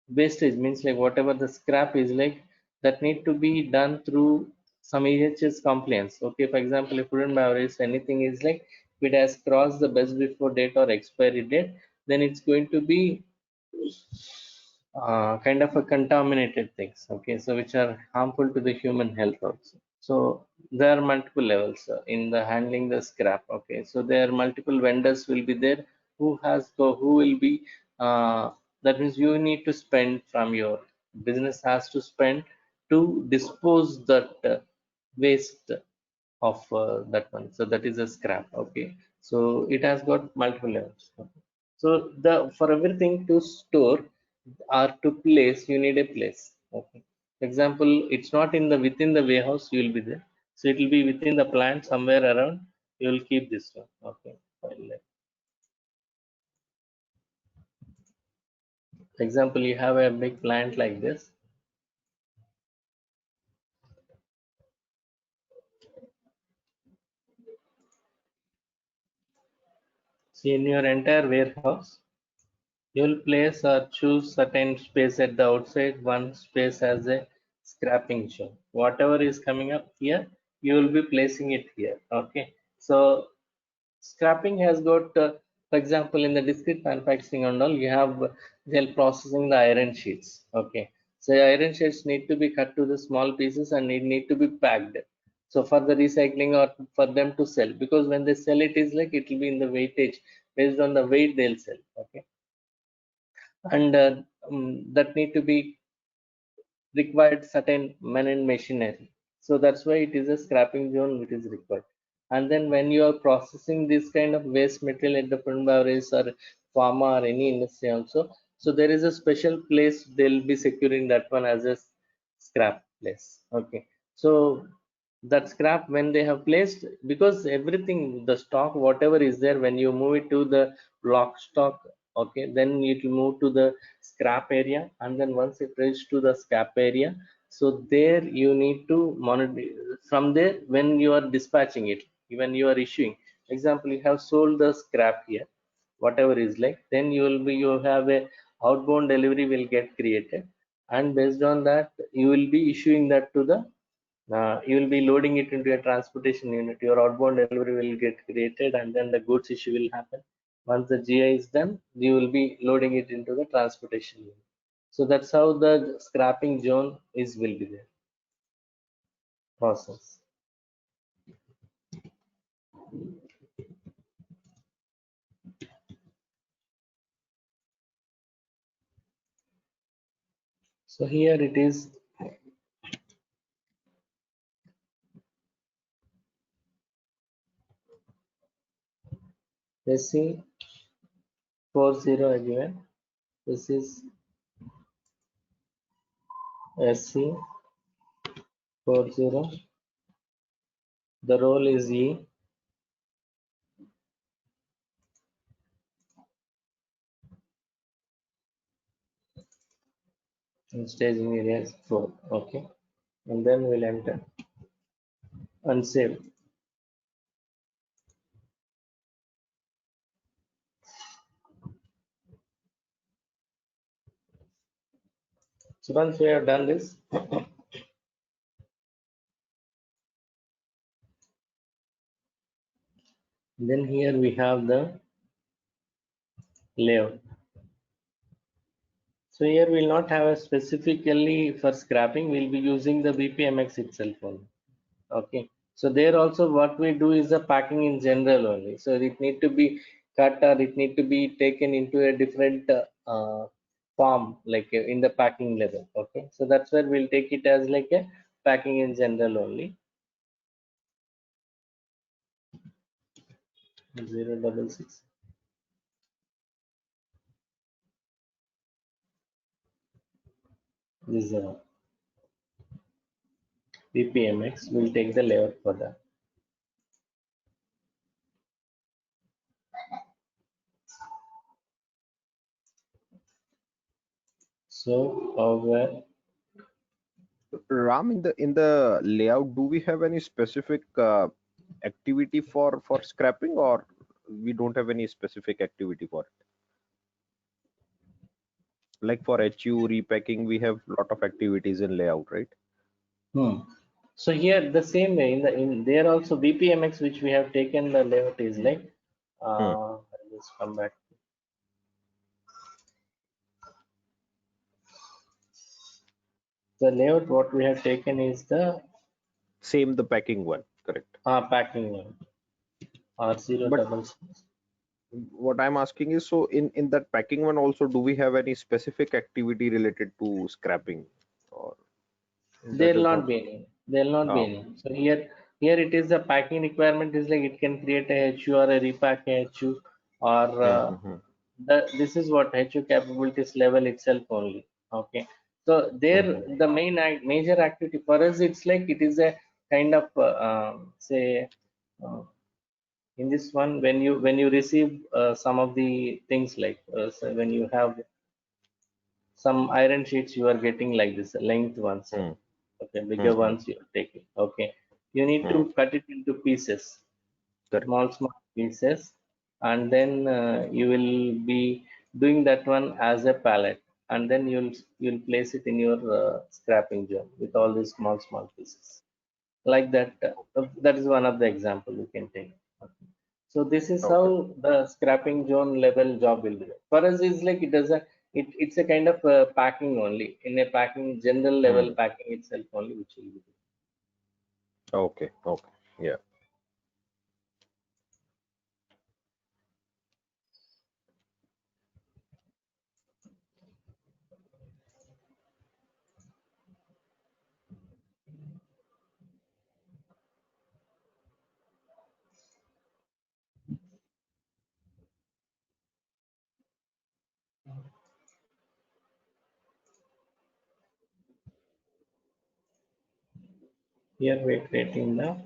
wastage means like whatever the scrap is like, that need to be done through some EHS compliance. Okay, for example, if food and beverage anything is like, if it has crossed the best before date or expiry date, then it's going to be kind of a contaminated things. Okay, so which are harmful to the human health also. So there are multiple levels in the handling the scrap. Okay, so there are multiple vendors will be there who will be that means you need to spend from your business has to spend to dispose that waste of that one. So that is a scrap. Okay, so it has got multiple levels. Okay. So the for everything to store or to place, you need a place. Okay, for example, it's not in the within the warehouse you will be there, so it will be within the plant somewhere around. You will keep this one. Okay, for example, you have a big plant like this. See, in your entire warehouse, you will place or choose certain space at the outside, one space as a scrapping zone. Whatever is coming up here, you will be placing it here. Okay, so scrapping has got, for example, in the discrete manufacturing and all, you have they're processing the iron sheets. Okay, so iron sheets need to be cut to the small pieces and it need to be packed. So for the recycling or for them to sell, because when they sell it is like it will be in the weightage based on the weight they'll sell. Okay, and that need to be required certain men and machinery. So that's why it is a scrapping zone which is required. And then when you are processing this kind of waste material at the food and beverage or pharma or any industry also, so there is a special place they'll be securing that one as a scrap place. Okay, so that scrap when they have placed, because everything the stock whatever is there, when you move it to the block stock, okay, then it will move to the scrap area. And then once it reaches to the scrap area, so there you need to monitor from there. When you are dispatching it, when you are issuing, example, you have sold the scrap here, whatever is like, then you have a outbound delivery will get created, and based on that you will be issuing that to the you will be loading it into a transportation unit. Your outbound delivery will get created, and then the goods issue will happen. Once the GI is done, you will be loading it into the transportation unit. So that's how the scrapping zone is will be there process. So here it is. SC 40 again. This is SC 40. The role is E. and staging area is 4. Okay, and then we'll enter and save. So once we have done this, then here we have the layout. So here we'll not have a specifically for scrapping, we'll be using the BPMX itself only. Okay, so there also what we do is the packing in general only. So it need to be cut or it need to be taken into a different form, like in the packing level. Okay, so that's where we'll take it as like a packing in general only. 066. This is a BPMX. We'll take the layout for that. So over Ram, in the layout, do we have any specific activity for scrapping, or we don't have any specific activity for it? Like for HU repacking, we have lot of activities in layout, right? So here the same way in there also BPMX which we have taken the layout is like I'll just come back. The layout what we have taken is the Same, the packing one, correct. packing one But R066. what I'm asking is, so in that packing one also, do we have any specific activity related to scrapping, or that There'll is not not? be any. There'll not be Oh, any. So here it is the packing requirement is like it can create a HU or a repack a HU or mm-hmm. this is what HU capabilities level itself only. Okay. So there Mm-hmm. the major activity for us it's like it is a kind of say uh, in this one when you receive some of the things like so when you have some iron sheets you are getting like this length ones okay bigger Mm-hmm. ones you're taking okay you need to Mm, cut it into pieces correct. small pieces and then you will be doing that one as a pallet and then you'll place it in your scrapping zone with all these small pieces like that that is one of the example you can take. Okay. So this is how Okay. the scrapping zone level job will be. For us, it's like it's a kind of packing only in a packing general level Mm. packing itself only which will be. Okay. Okay. Yeah. Here we're creating the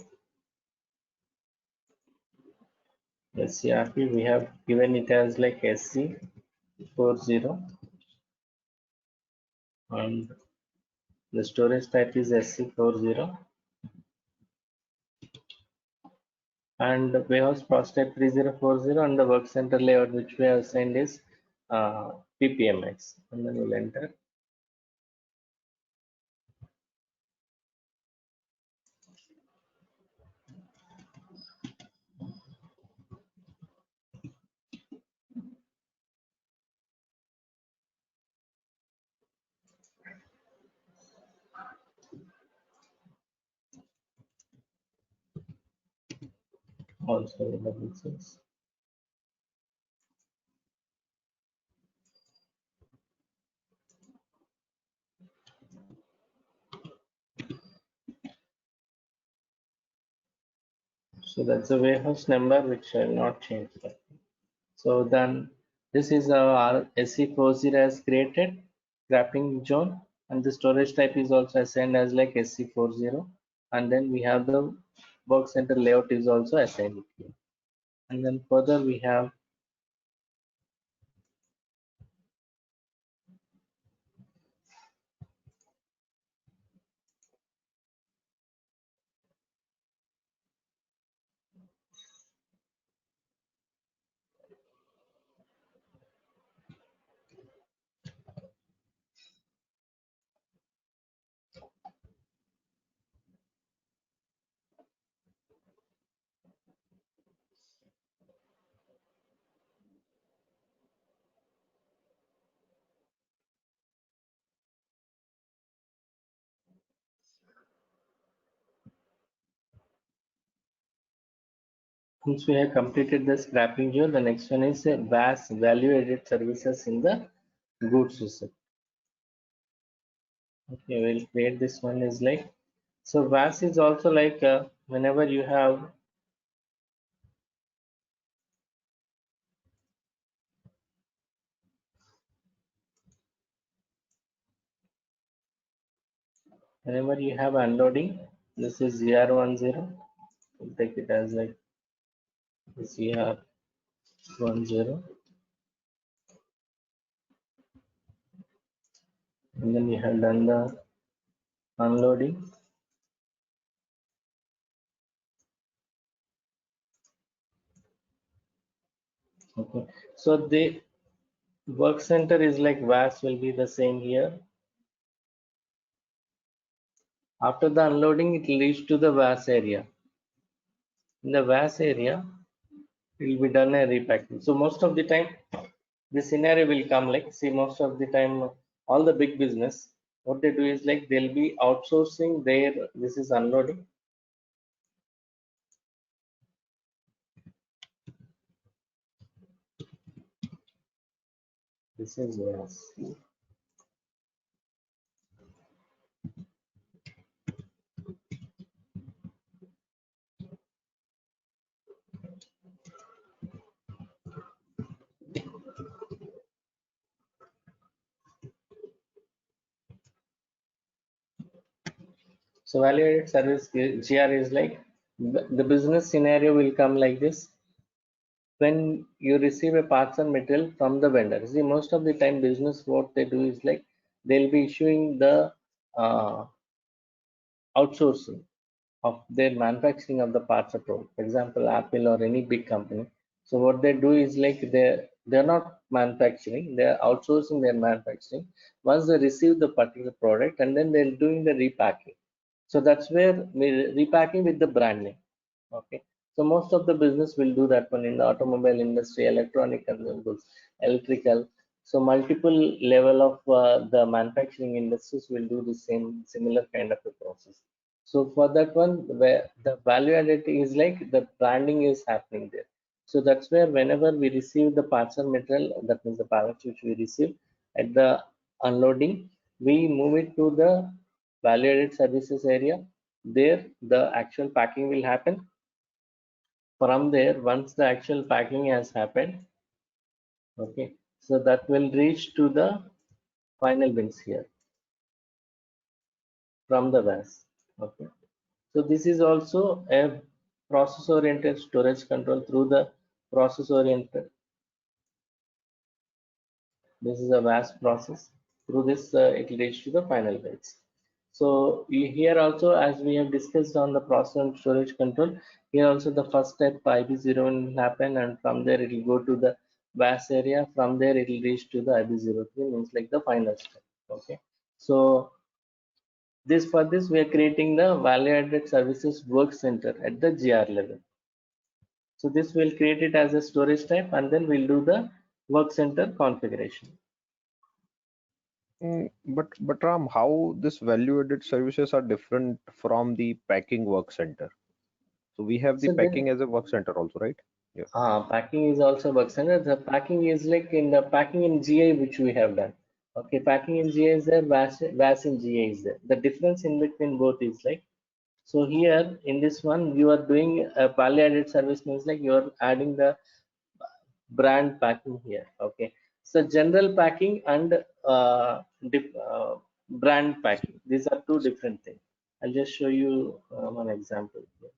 SCRP. We have given it as like SC40 and the storage type is SC40 and the warehouse process type 3040 and the work center layout which we have assigned is PPMX and then we'll enter. Also double six. So that's the warehouse number which I will not change that. So then this is our SC40 has created scrapping zone and the storage type is also assigned as like SC40 and then we have the work center layout is also assigned here. And then further we have Once we have completed the scrapping here, the next one is VAS, value added services in the goods receipt. Okay, we'll create this one is like, so VAS is also like whenever you have unloading, this is ZR10, we'll take it as like ZR10, and then you have done the unloading. Okay, so the work center is like VAS will be the same here. After the unloading, it will reach to the VAS area. In the VAS area, it will be done a repacking. So most of the time, this scenario will come like, see, most of the time, all the big business, what they do is like they'll be outsourcing their, this is unloading. This is VAS. So value-added service GR is like the business scenario will come like this. When you receive a parts and material from the vendor, see, most of the time business what they do is like they'll be issuing the outsourcing of their manufacturing of the parts of product. For example, Apple or any big company. So what they do is like they're not manufacturing, they're outsourcing their manufacturing. Once they receive the particular product, and then they're doing the repacking. So that's where we're repacking with the brand name. Okay. So most of the business will do that one in the automobile industry, electronic consumables, electrical. So multiple level of the manufacturing industries will do the same similar kind of a process. So for that one, where the value added is like the branding is happening there. So that's where whenever we receive the parts and material, that means the pallets which we receive at the unloading, we move it to the value added services area. There the actual packing will happen. From there, once the actual packing has happened, okay, so that will reach to the final bins here from the VAS. Okay, so this is also a process oriented storage control through the process oriented. This is a VAS process. Through this, it will reach to the final bins. So here also, as we have discussed on the process and storage control, here also the first step IB01 will happen, and from there it will go to the VAS area. From there it will reach to the IB03, means like the final step. Okay. So for this we are creating the value added services work center at the GR level. So this will create it as a storage type, and then we'll do the work center configuration. But Ram, how this value-added services are different from the packing work center? So we have the So then packing as a work center also, right? Yeah. packing is also work center. The packing is like in the packing in GA which we have done. Okay, packing in GA is there, VAS in GA is there. The difference in between both is like, so here in this one you are doing a value added service, means like you are adding the brand packing here. Okay, so general packing and brand packing, these are two different things. I'll just show you one example here.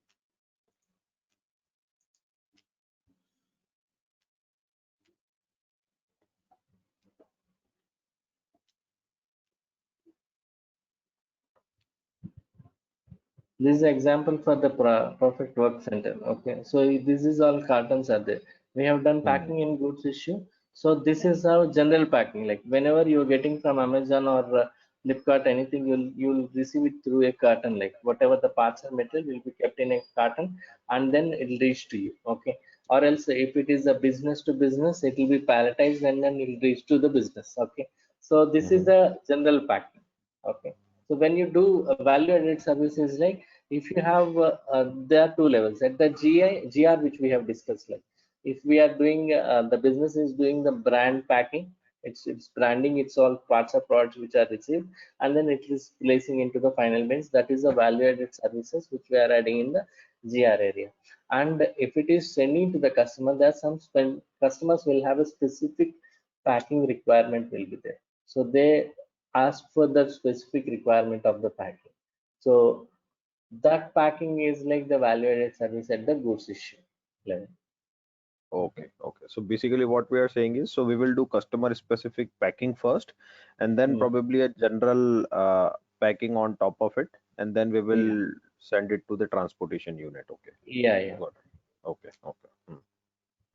This is example for the perfect work center. Okay, so this is all cartons are there. We have done packing in goods issue. So this is how general packing, like whenever you're getting from Amazon or Flipkart anything, you'll receive it through a carton, like whatever the parts and material will be kept in a carton, and then it'll reach to you. Okay, or else if it is a business to business, it will be palletized and then it'll reach to the business. Okay, so this is the general packing. Okay, so when you do a value added services, like If you have, there are two levels at the GR, which we have discussed. Like if we are doing, the business is doing the brand packing, it's branding, it's all parts of products which are received, and then it is placing into the final bins. That is the value-added services which we are adding in the GR area. And if it is sending to the customer, there are some customers will have a specific packing requirement will be there. So they ask for the specific requirement of the packing. So that packing is like the value-added service at the goods issue level. Okay, okay. So basically what we are saying is, so we will do customer specific packing first, and then Mm. probably a general packing on top of it, and then we will send it to the transportation unit. Okay, Yeah, yeah. got it. Okay, okay.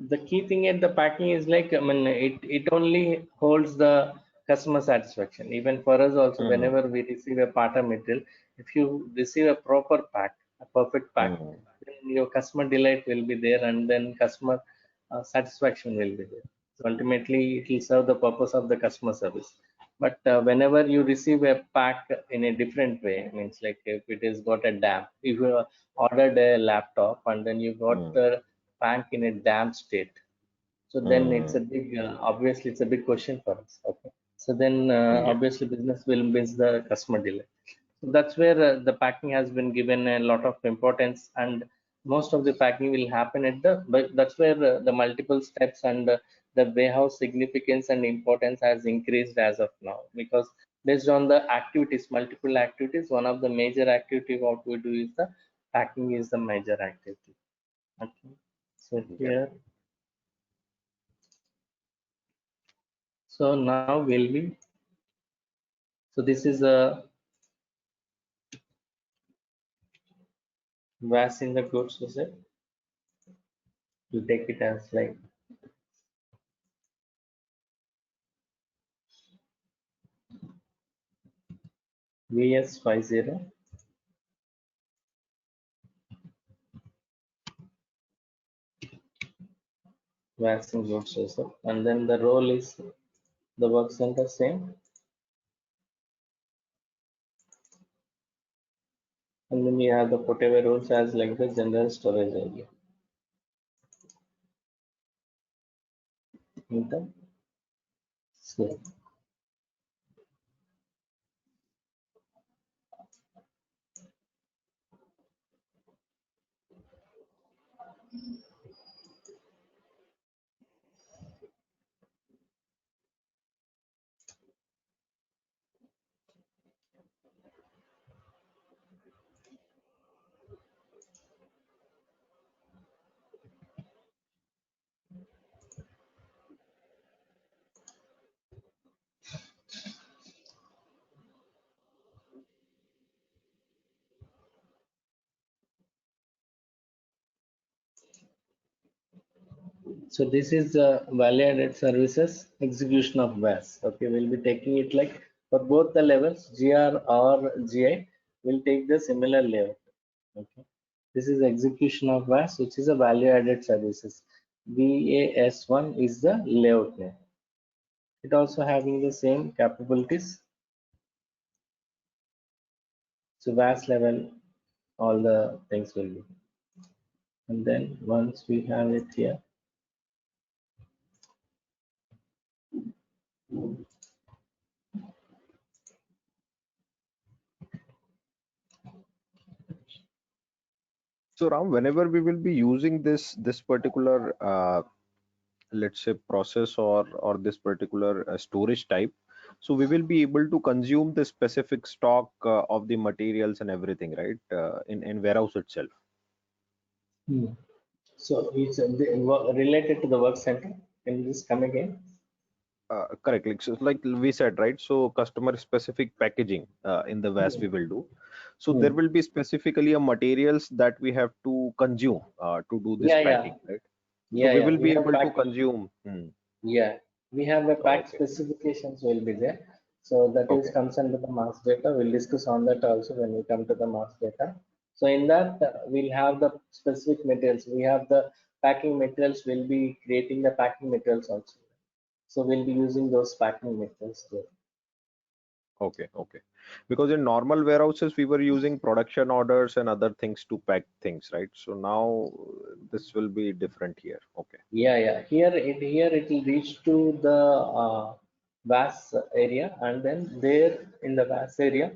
The key thing at the packing is like, I mean, it only holds the customer satisfaction. Even for us also, Mhm. whenever we receive a part of material, if you receive a proper pack, a perfect pack, Mhm. then your customer delight will be there, and then customer satisfaction will be there. So ultimately, it will serve the purpose of the customer service. But whenever you receive a pack in a different way, means like if it is got a damp, if you ordered a laptop and then you got Mhm. the bank in a damp state, so then it's a Mhm. big, obviously it's a big question for us. Okay, so then Yeah. obviously business will miss the customer delay. So that's where the packing has been given a lot of importance, and most of the packing will happen at the, but that's where the multiple steps and the warehouse significance and importance has increased as of now, because based on the activities, multiple activities, one of the major activity what we do is the packing is the major activity. Okay, so Yeah. here, so now will be, so this is a VAS in the goods, is it? You take it as like VS50 VAS in goods, is it? And then the role is the work center same, and then you have the whatever roles as like the general storage area. In the same. So this is the value-added services execution of VAS. Okay, we'll be taking it like for both the levels, GR or GI, will take the similar layout. Okay, this is execution of VAS, which is a value-added services. VAS1 is the layout name. It also having the same capabilities. So VAS level, all the things will be. And then once we have it here, So Ram, whenever we will be using this particular let's say process or this particular storage type, so we will be able to consume the specific stock of the materials and everything, right? In warehouse itself. so it's related to the work center. Can you just come again? Correct. Like we said, right? So customer specific packaging in the VAS Hmm. we will do. So there Hmm. will be specifically a materials that we have to consume to do this Yeah, yeah, packing, right? So yeah, we yeah. will We be have able to pack. consume. Yeah, we have a pack Okay. specifications will be there. So that is Okay. comes under the mass data. We'll discuss on that also when we come to the mass data. So in that we'll have the specific materials. We have the packing materials. We'll be creating the packing materials also. So we'll be using those packing materials there. Okay, okay. Because in normal warehouses, we were using production orders and other things to pack things, right? So now this will be different here. Okay. Yeah, yeah. Here it will reach to the VAS area, and then there in the VAS area,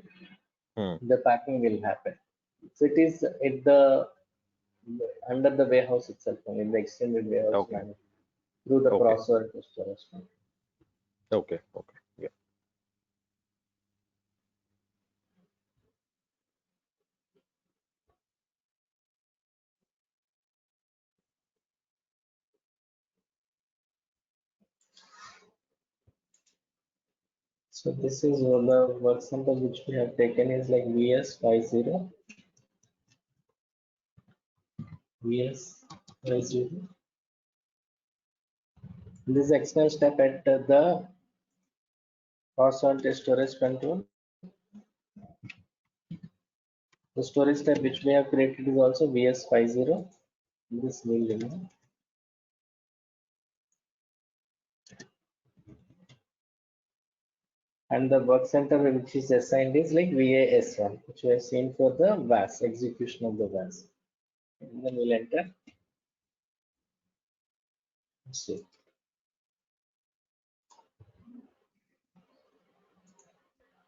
Hmm. the packing will happen. So it is at the under the warehouse itself, in the extended warehouse Okay. management through the Okay. processor to storage. Okay. Okay. Yeah. So this is one of the work sample which we have taken is like VS50, VS50. This is external step at the horizontal storage control. The storage type which we have created is also VS50. This will remain. And the work center which is assigned is like VAS1, which we have seen for the VAS, execution of the VAS. And then we'll enter. See.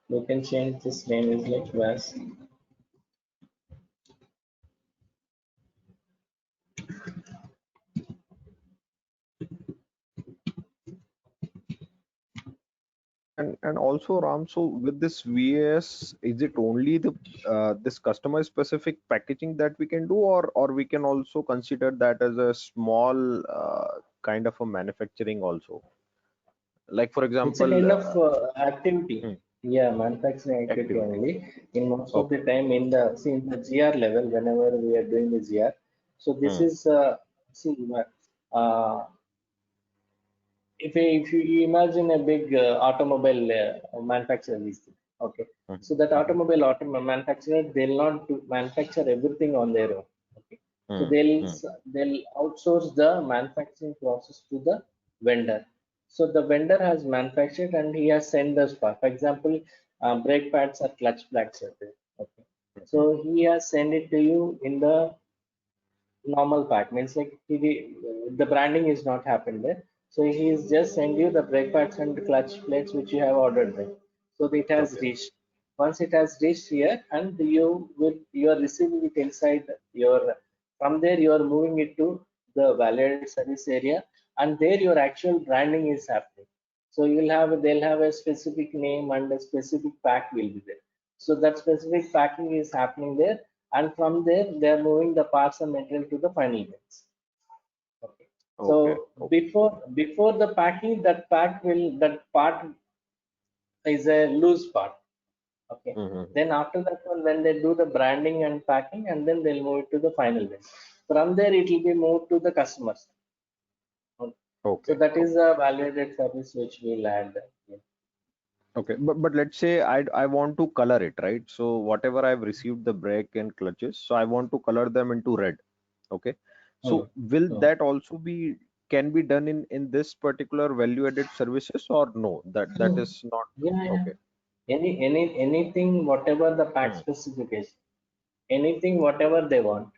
We can change this name is like VAS. And also Ram, so with this VAS, is it only the this customer specific packaging that we can do, or we can also consider that as a small kind of a manufacturing also? Like for It's a example, kind of activity. hmm, Yeah, manufacturing activity activity. only. In most of the Okay. time, in the GR level, whenever we are doing the GR, so this Hmm. is see, uh, if you imagine a big automobile manufacturer, these things, okay. Hmm. So that Hmm. automobile manufacturer, they'll not manufacture everything on their own. Okay. So Hmm. Hmm. they'll outsource the manufacturing process to the vendor. So the vendor has manufactured and he has sent us part. For example, brake pads or clutch plates are there. Okay. So Hmm. he has sent it to you in the normal pack, means like the branding is not happened there. So he is just send you the brake pads and the clutch plates which you have ordered there. So it has Okay. reached. Once it has reached here, and you are receiving it inside your, from there you are moving it to the valid service area, and there your actual branding is happening. So they'll have a specific name and a specific pack will be there. So that specific packing is happening there, and from there they are moving the parts and material to the final bins. Okay. Okay. So Okay. before the packing, that part is a loose part. Okay. Hmm. Then after that one, when they do the branding and packing, and then they'll move it to the final bin. From there it will be moved to the customers. Okay. So Okay. that is Okay. a validated service which we'll add. Yeah. Okay, but let's say I want to color it, right? So whatever I've received the brake and clutches, so I want to color them into red. Okay. Hmm. So will Hmm. that also be can be done in this particular value added services or no? That Hmm. is not Yeah, yeah. okay. Anything, whatever the pack Hmm. specification, anything, whatever they want.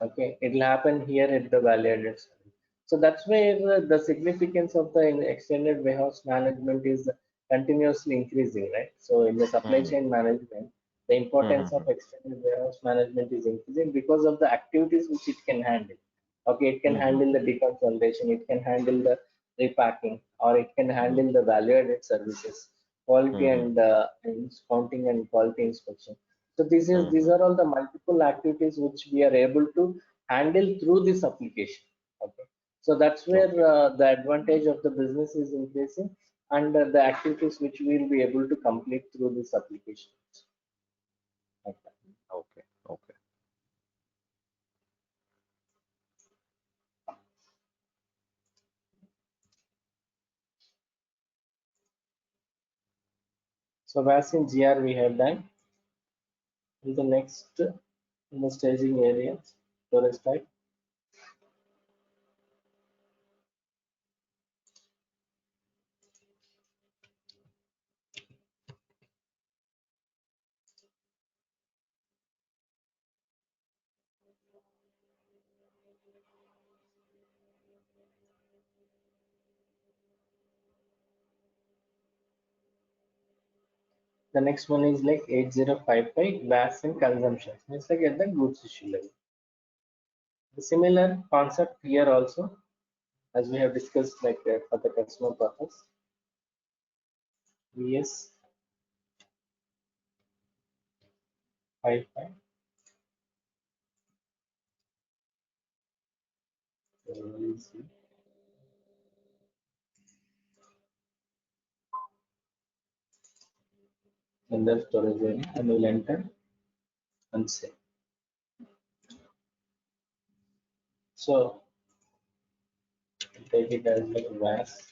Okay, it'll happen here at the value added service. So that's where the significance of the extended warehouse management is continuously increasing, right? So in the supply Hmm. chain management, the Hmm. importance Hmm. of extended warehouse management is increasing because of the activities which it can handle. Okay, it can Hmm. Hmm. handle the deconsolidation, it can handle the repacking, or it can handle the value added services, quality Hmm. and counting and quality inspection. So Hmm. these Hmm. are all the multiple activities which we are able to handle through this application. Okay. So that's where Okay. the advantage of the business is increasing, and the activities which we will be able to complete through this application. Okay. Okay. Okay. So as in GR we have done. In the next, in the staging area, storage type. The next one is like 8055 VAS and consumption. It's like at the goods issue level. The similar concept here also, as we have discussed, like for the customer purpose. VS 55. In the storage area, and we'll enter and save. So take it as like VAS.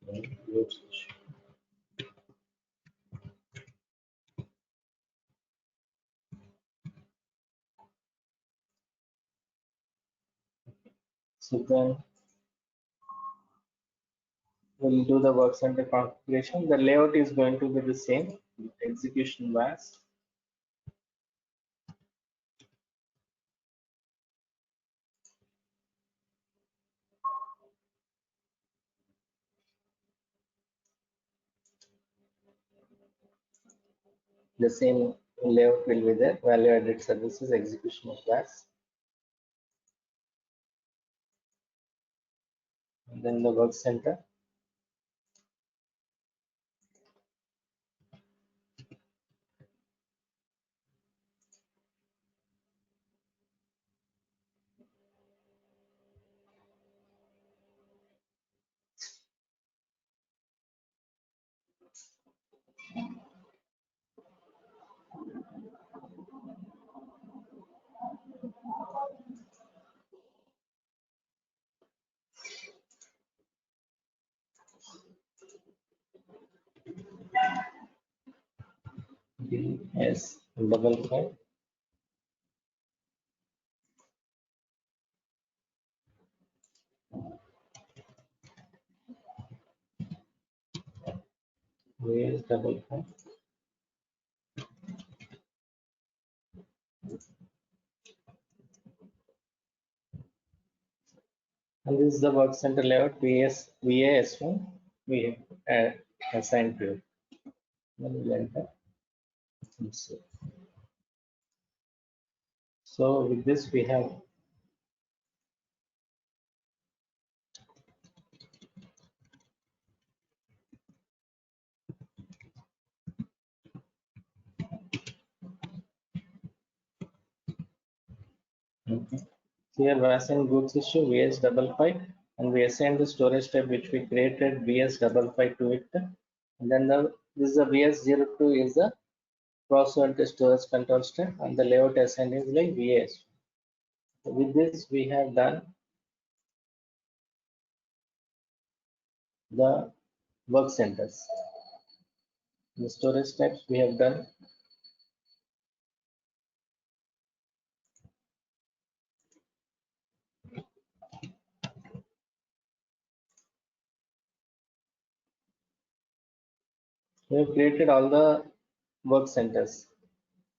Goods issue. So then we'll do the work center configuration. The layout is going to be the same. Execution VAS. The same layout will be there. Value added services, execution of VAS. And then the work center. DS 55. DS 55. And this is the work center layout. VAS1 we have assigned to it. Then we'll enter and save. So with this we have here VAS and goods issue VS55, and we assign the storage type which we created VS55 to it. And then this is the VS02 is the processor storage control step, and the layout assigned is like VS. With this we have done the work centers. The storage types we have done. We have created all the work centers.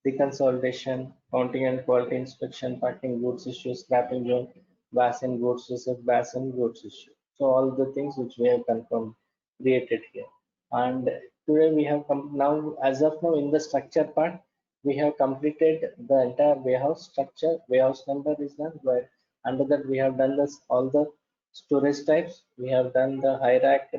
Deconsolidation, counting and quality inspection, packing goods issue, scrapping zone, VAS and goods receipt, VAS and goods issue. So all the things which we have confirmed created here. And today we have come now, as of now, in the structure part, we have completed the entire warehouse structure. Warehouse number is done, where under that we have done this all the storage types. We have done the high rack,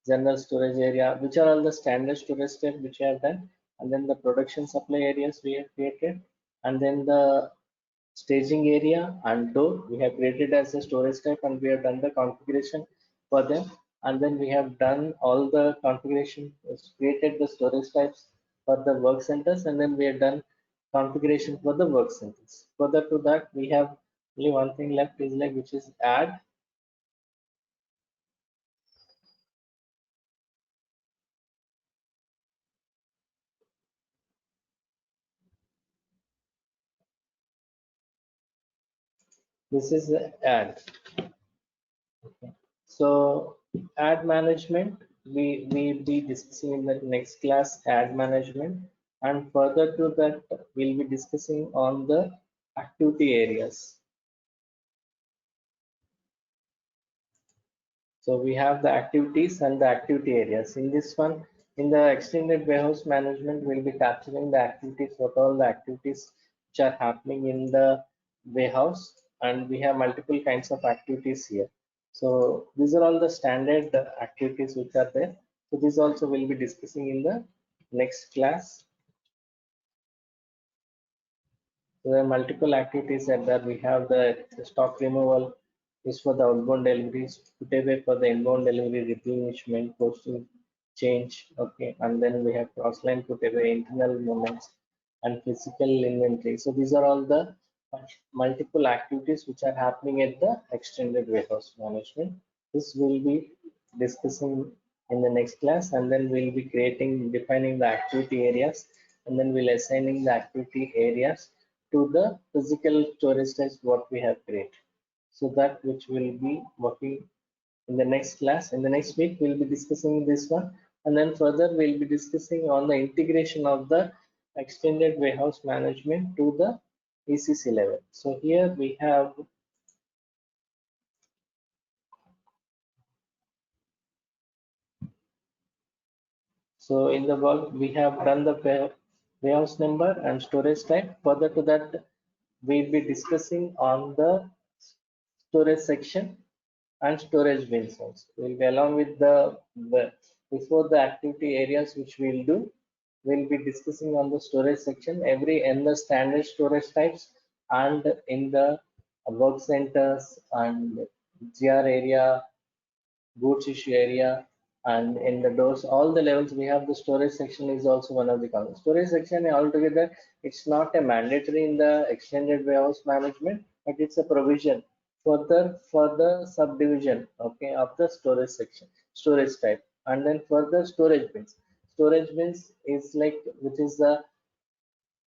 general storage area, which are all the standard storage types which we have done. And then the production supply areas we have created, and then the staging area and door we have created as a storage type, and we have done the configuration for them. And then we have done all the configuration, created the storage types for the work centers, and then we have done configuration for the work centers. Further to that, we have only one thing left is like, which is add. This is the add. Okay. So ad management, we will be discussing in the next class ad management, and further to that we'll be discussing on the activity areas. So we have the activities and the activity areas. In this one, in the extended warehouse management, we'll be capturing the activities, what all the activities which are happening in the warehouse, and we have multiple kinds of activities here. So these are all the standard activities which are there. So this also we'll be discussing in the next class. So there are multiple activities that we have the stock removal is for the outbound deliveries, put away for the inbound delivery, replenishment, posting, change. Okay, and then we have cross-line put away, internal movements, and physical inventory. So these are all the multiple activities which are happening at the extended warehouse management. This will be discussing in the next class, and then we'll be defining the activity areas, and then we'll assigning the activity areas to the physical storage types what we have created. So that which will be working in the next class. In the next week, we'll be discussing this one, and then further we'll be discussing on the integration of the extended warehouse management to the ECC level. So here we have so in the work we have done the warehouse number and storage type. Further to that, we'll be discussing on the storage section and storage bins also. We'll be along with before the activity areas which we'll do, we'll be discussing on the storage section in the standard storage types and in the work centers and GR area, goods issue area, and in the doors, all the levels we have the storage section is also one of the columns. Storage section altogether, it's not a mandatory in the extended warehouse management, but it's a provision for the subdivision, okay, of the storage section, storage type, and then further storage bins. Storage bins is like which is the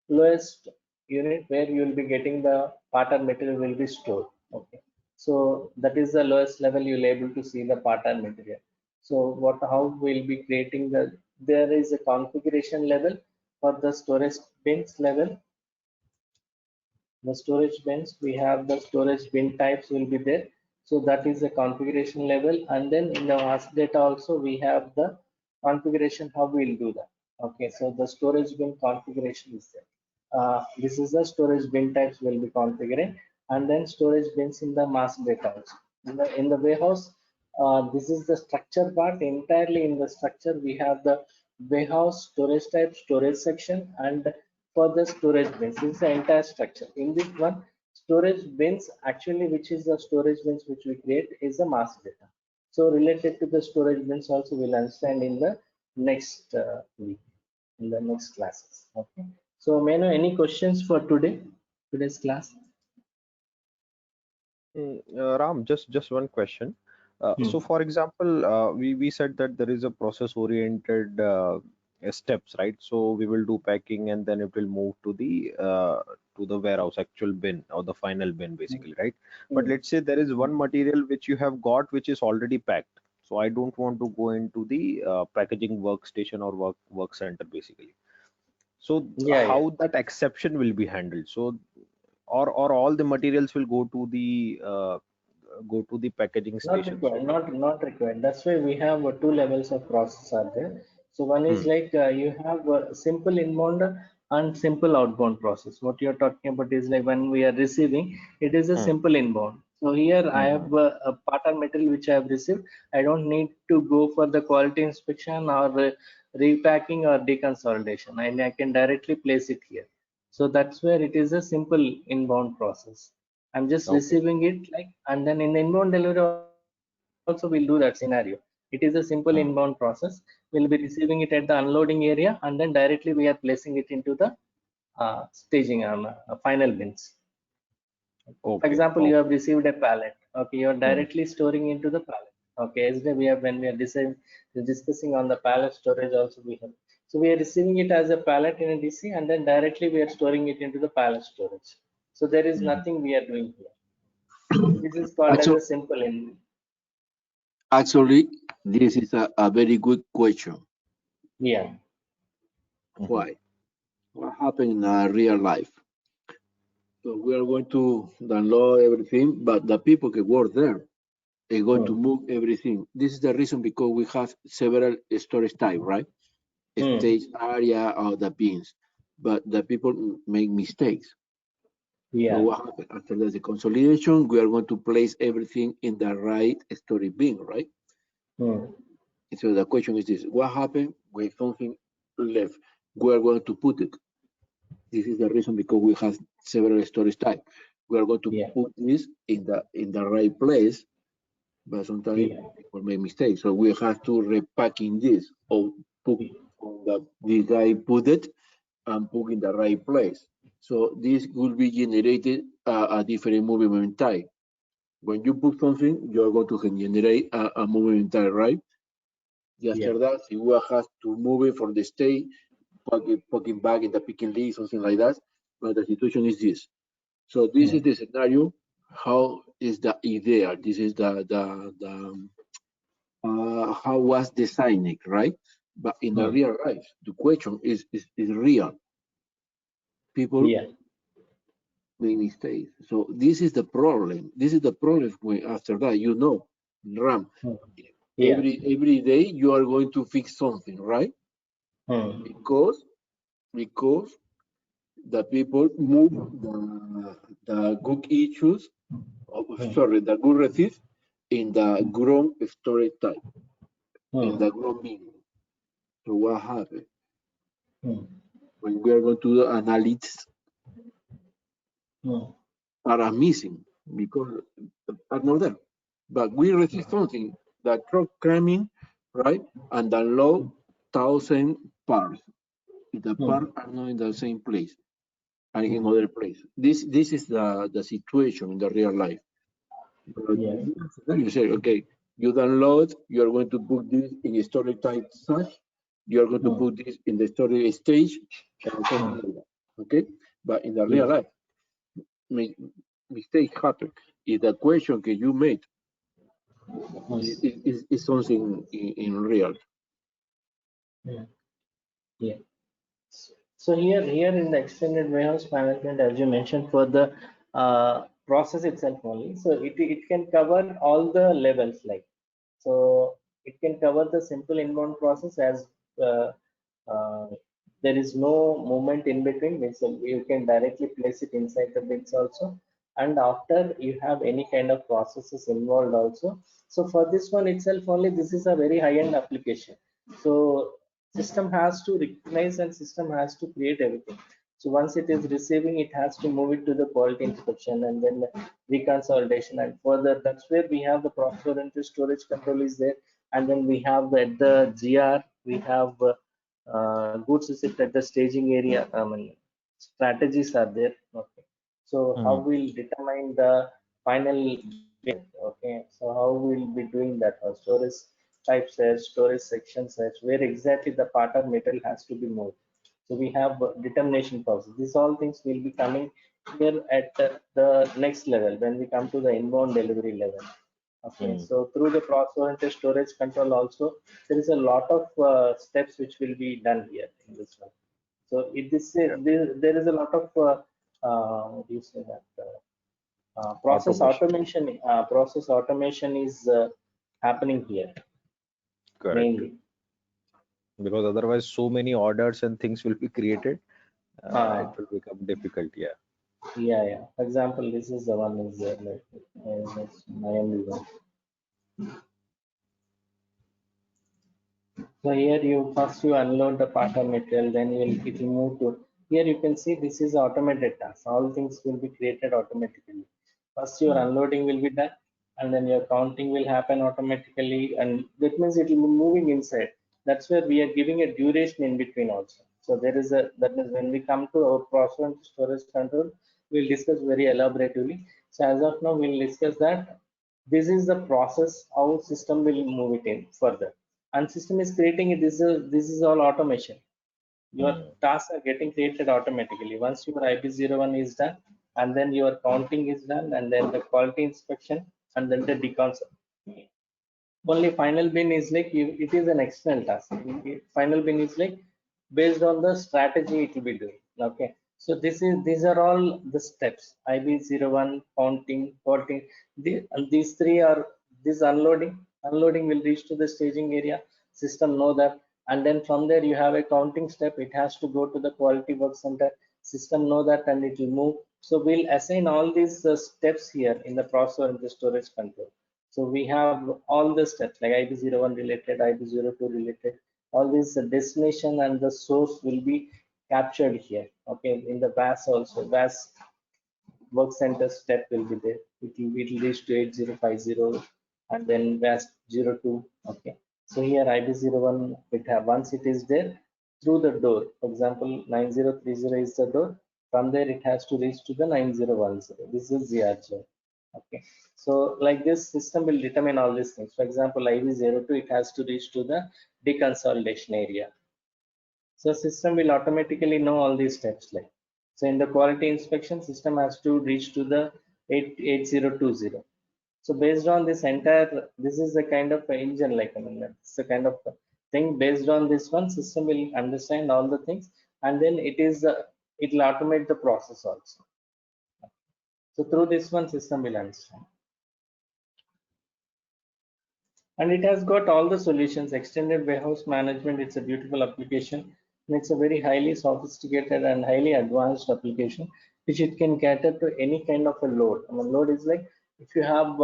lowest unit where you will be getting the part or material will be stored. Okay, so that is the lowest level you'll able to see the part and material. So how we'll be creating there is a configuration level for the storage bins level. The storage bins, we have the storage bin types will be there. So that is the configuration level, and then in the master data also we have the configuration how we'll do that. Okay, so the storage bin configuration is there. This is the storage bin types will be configuring, and then storage bins in the master data also. In the warehouse, this is the structure part. Entirely in the structure we have the warehouse storage type, storage section, and for the storage bins. This is the entire structure. In this one, storage bins actually, which is the storage bins which we create, is the master data. So related to the storage bins also we'll understand in the next week, in the next classes. Okay. So may I know any questions for today's class? Ram, just one question. So for example, we said that there is a process oriented steps, right? So we will do packing and then it will move to the warehouse actual bin or the final bin basically, right? But let's say there is one material which you have got which is already packed. So I don't want to go into the packaging workstation or work center basically. So how that exception will be handled? So or all the materials will go to the packaging station. Not required. That's why we have two levels of process are there. So one is like you have a simple inbound and simple outbound process. What you're talking about is like when we are receiving, it is a simple inbound. So here I have a part or material which I have received. I don't need to go for the quality inspection or repacking or deconsolidation, and I can directly place it here. So that's where it is a simple inbound process. I'm just receiving it like, and then in the inbound delivery also we'll do that scenario. It is a simple inbound process. We'll be receiving it at the unloading area, and then directly we are placing it into the staging final bins. For example, you have received a pallet. Okay, you are directly storing into the pallet. Okay, as we have when we are discussing on the pallet storage also we have. So we are receiving it as a pallet in a DC, and then directly we are storing it into the pallet storage. So there is nothing we are doing here. This is called as a simple in. Actually, this is a very good question. Yeah. Why? What happened in real life? So we are going to download everything, but the people can work there, They're going to move everything. This is the reason because we have several storage type, right? Stage, area, or the bins. But the people make mistakes. Yeah. So what happened after the consolidation? We are going to place everything in the right storage bin, right? So the question is this: what happened when something left? We are going to put it. This is the reason because we have several storage type. We are going to put this in the right place, but sometimes people make mistakes. So we have to repacking this or put on the guy put it and put in the right place. So this will be generated a different movement type. When you put something, you are going to generate a movement type, right? After that, if you have to move it from the state, poking back in the picking list, something like that. But the situation is this. So this is the scenario. How is the idea? This is the how was designed, right? But in the real life, the question is real. People make mistakes. So this is the problem. This is the problem when after that, you know, RAM. Every day you are going to fix something, right? Because the people move the good issues, sorry, the good receipts in the ground storage type, in the ground bin. So what happened? When we are going to do analytics, are missing because are not there. But we receive something, the truck coming, right, and unload 1,000 parts. The parts are not in the same place and in other place. This is the situation in the real life. Then you say, okay, you download, you are going to put this in a storage type such, you are going to put this in the storage stage, and something like that. Okay, but in the real life, mistakes happen. If the question that you made is something in real. So here in the extended warehouse management, as you mentioned, for the process itself only, so it can cover all the levels, like, so it can cover the simple inbound process as there is no movement in between, so you can directly place it inside the bins also, and after you have any kind of processes involved also. So for this one itself only, this is a very high-end application. So system has to recognize and system has to create everything. So once it is receiving, it has to move it to the quality inspection and then reconsolidation, and further that's where we have the process oriented storage control is there, and then we have at the GR we have goods receipt at the staging area. I mean, strategies are there. Okay, so how we'll determine the final bit? Okay, so how we'll be doing that? Storage type search, storage section search, where exactly the part of material has to be moved. So we have determination process. These all things will be coming here at the next level when we come to the inbound delivery level. Okay, so through the process-oriented storage control also, there is a lot of steps which will be done here in this one. So there is a lot of what do you say that process automation. Process automation is happening here. Correct. Mainly. Because otherwise, so many orders and things will be created. It will become difficult. Yeah. Yeah. For example, this is the one is like Miami one. So here you unload the part of material, then it will move to here. You can see this is automated task. All things will be created automatically. First your unloading will be done, and then your counting will happen automatically, and that means it will be moving inside. That's where we are giving a duration in between also. So that is when we come to our process and storage control, we'll discuss very elaborately. So as of now, we'll discuss that this is the process how system will move it in further, and system is creating it. This is all automation. Your tasks are getting created automatically once your IP01 is done, and then your counting is done, and then the quality inspection, and then the deconsol. Only final bin is like it is an external task. Final bin is like based on the strategy it will be doing. Okay, so these are all the steps: IB01, counting, quality. These three are this unloading will reach to the staging area, system know that, and then from there you have a counting step, it has to go to the quality work center, system know that, and it will move. So we'll assign all these steps here in the processor and the storage control. So we have all the steps like IP01 related, IP02 related, all these destination and the source will be captured here. Okay, in the VAS also, VAS work center step will be there. It will reach to 8050 and then VAS 02. Okay, so here IP01 it have, once it is there through the door, for example 9030 is the door, from there it has to reach to the 9010. This is ZR. Okay, so like this system will determine all these things. For example, IV02 it has to reach to the deconsolidation area. So system will automatically know all these steps. Like, so in the quality inspection, system has to reach to the 8020. So based on this entire, this is a kind of a engine, like I mean, it's a kind of a thing. Based on this one, system will understand all the things, and then it will automate the process also. So through this one, system will understand. And it has got all the solutions. Extended warehouse management, it's a beautiful application, and it's a very highly sophisticated and highly advanced application which it can cater to any kind of a load. I mean, load is like if you have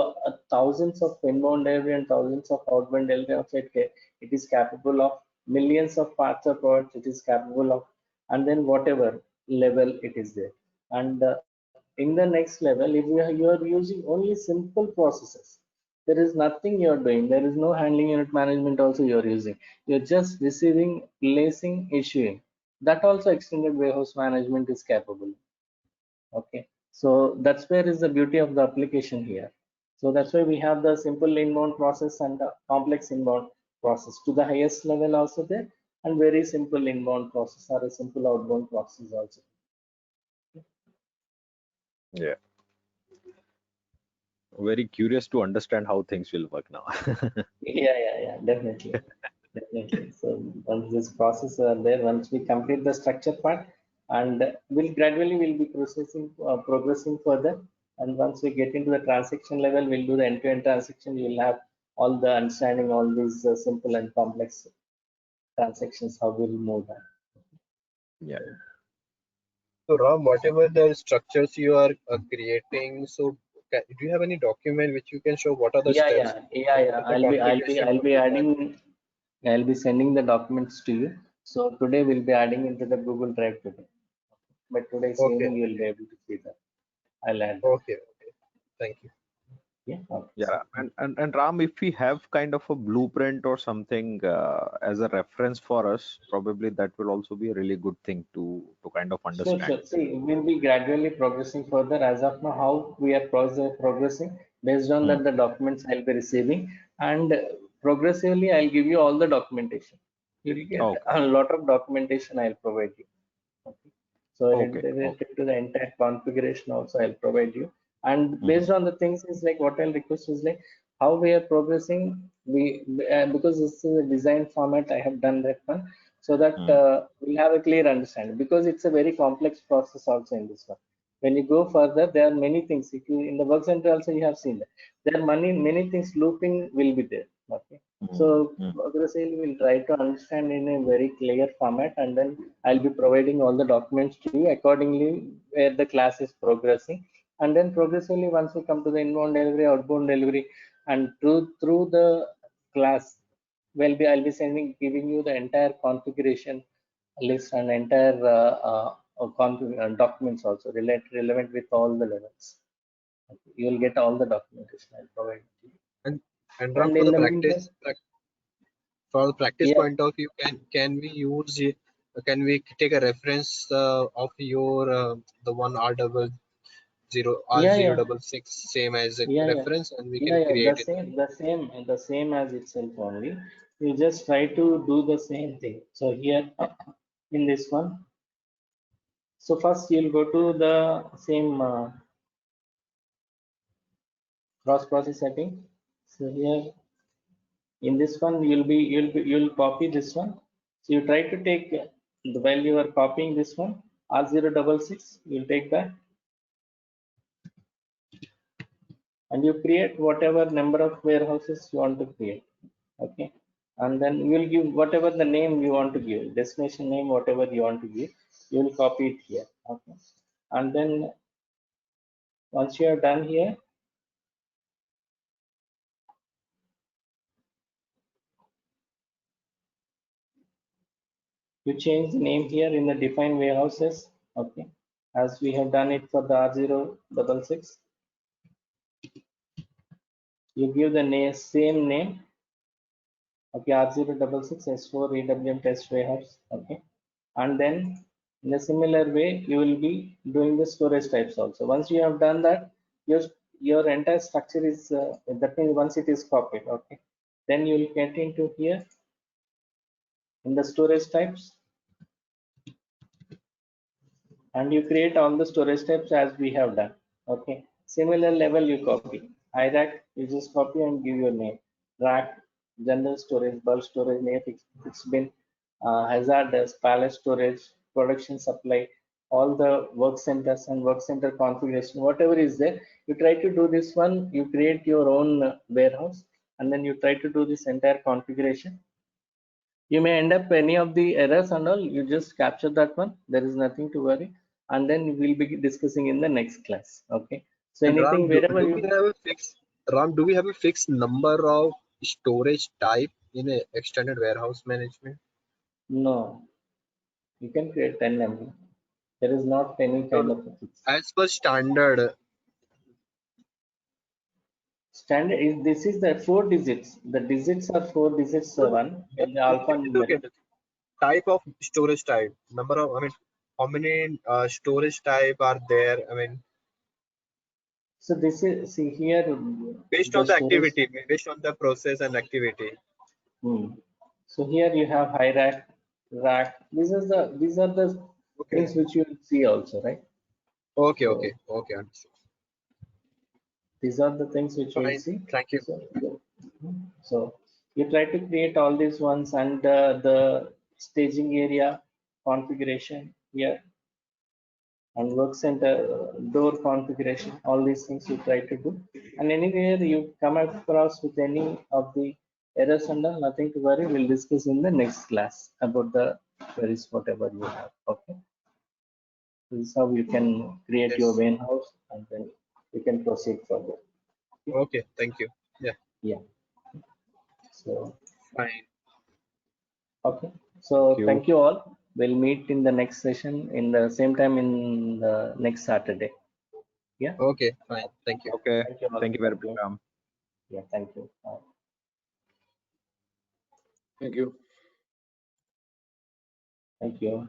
thousands of inbound delivery and thousands of outbound delivery of it is capable of millions of parts or products it is capable of, and then whatever level it is there. And in the next level, if you are using only simple processes, there is nothing you're doing, there is no handling unit management also you're using, you're just receiving, placing, issuing, that also extended warehouse management is capable. Okay, so that's where is the beauty of the application here. So that's why we have the simple inbound process and the complex inbound process to the highest level also there, and very simple inbound process or a simple outbound process also. Yeah. Very curious to understand how things will work now. Yeah, definitely. Definitely. So once this process are there, once we complete the structure part, and we'll gradually will be progressing further. And once we get into the transaction level, we'll do the end-to-end transaction. You'll have all the understanding, all these simple and complex transactions, how we'll move that. Yeah. So Ram, whatever the structures you are creating, so do you have any document which you can show what are the steps? Yeah. I'll be sending the documents to you. So today we'll be adding into the Google Drive today. But today's Okay. evening you'll be able to see that. I'll add that. Okay. Thank you. Yeah. Okay. Yeah, and Ram, if we have kind of a blueprint or something as a reference for us, probably that will also be a really good thing to kind of understand. Sure. See, we'll be gradually progressing further. As of now, how we are progressing based on that the documents I'll be receiving, and progressively I'll give you all the documentation. You'll get a lot of documentation I'll provide you. Okay. So related to the entire configuration also I'll provide you. And based on the things is like what I'll request is like how we are progressing. We because this is a design format, I have done that one, so that we'll have a clear understanding, because it's a very complex process also in this one. When you go further, there are many things. If you in the work center also you have seen that there are many things looping will be there. Okay. So progressively we'll try to understand in a very clear format, and then I'll be providing all the documents to you accordingly where the class is progressing. And then progressively once we come to the inbound delivery, outbound delivery, and through the class, I'll be giving you the entire configuration list and entire documents also relevant with all the levels. Okay. You will get all the documentation I'll provide to you. And Ram, for the practice point of view, can we take a reference of your the one R00 R066 same as a reference, and we can create the same as itself only. You just try to do the same thing. So here in this one, so first you'll go to the same cross process setting. So here in this one you'll copy this one. So you try to take while you are copying this one R066, you'll take that. and you create whatever number of warehouses you want to create. Okay, and then you will give whatever the name you want to give, destination name, whatever you want to give, you will copy it here. Okay, and then once you are done here, you change the name here in the define warehouses. Okay, as we have done it for the R066, you give the name, same name. Okay, R066 S4 EWM test warehouse. Okay, and then in a similar way you will be doing the storage types also. Once you have done that, your entire structure is that means once it is copied. Okay, then you will get into here in the storage types, and you create all the storage types as we have done. Okay, similar level you copy. IRAC, you just copy and give your name. Rack, general storage, bulk storage, name, fixed bin, hazardous, pallet storage, production supply, all the work centers and work center configuration, whatever is there, you try to do this one, you create your own warehouse, and then you try to do this entire configuration. You may end up any of the errors and all, you just capture that one, there is nothing to worry, and then we'll be discussing in the next class. Okay, so And anything wherever do we have a fixed Ram, do we have a fixed number of storage type in a extended warehouse management? No, you can create 10 MB. There is not any kind of a fix. As per standard, Standard is this is the 4 digits. The digits are 4 digits, one in the alphanumeric. Type of storage type, number of, I mean, how many storage type are there? I mean, So this is, see here, based the on the storage. activity, based on the process and activity. So here you have high rack. These are the Okay. things which you will see also, right? Okay, So, okay, okay, understood. these are the things which you will Fine, see. thank you. So you try to create all these ones, and the staging area configuration here, and work center door configuration, all these things you try to do. And anywhere you come across with any of the errors and all, nothing to worry, we'll discuss in the next class about the queries, whatever you have. Okay, this is how you can create your Yes. warehouse, and then you can proceed further. Okay, thank you. Yeah, so Fine. okay, so you. thank you all. We'll meet in the next session in the same time in the next Saturday. Yeah. Okay, fine. Thank you. Okay. Thank you all. Thank you very much, Ram. Yeah, thank you. Thank you. Thank you.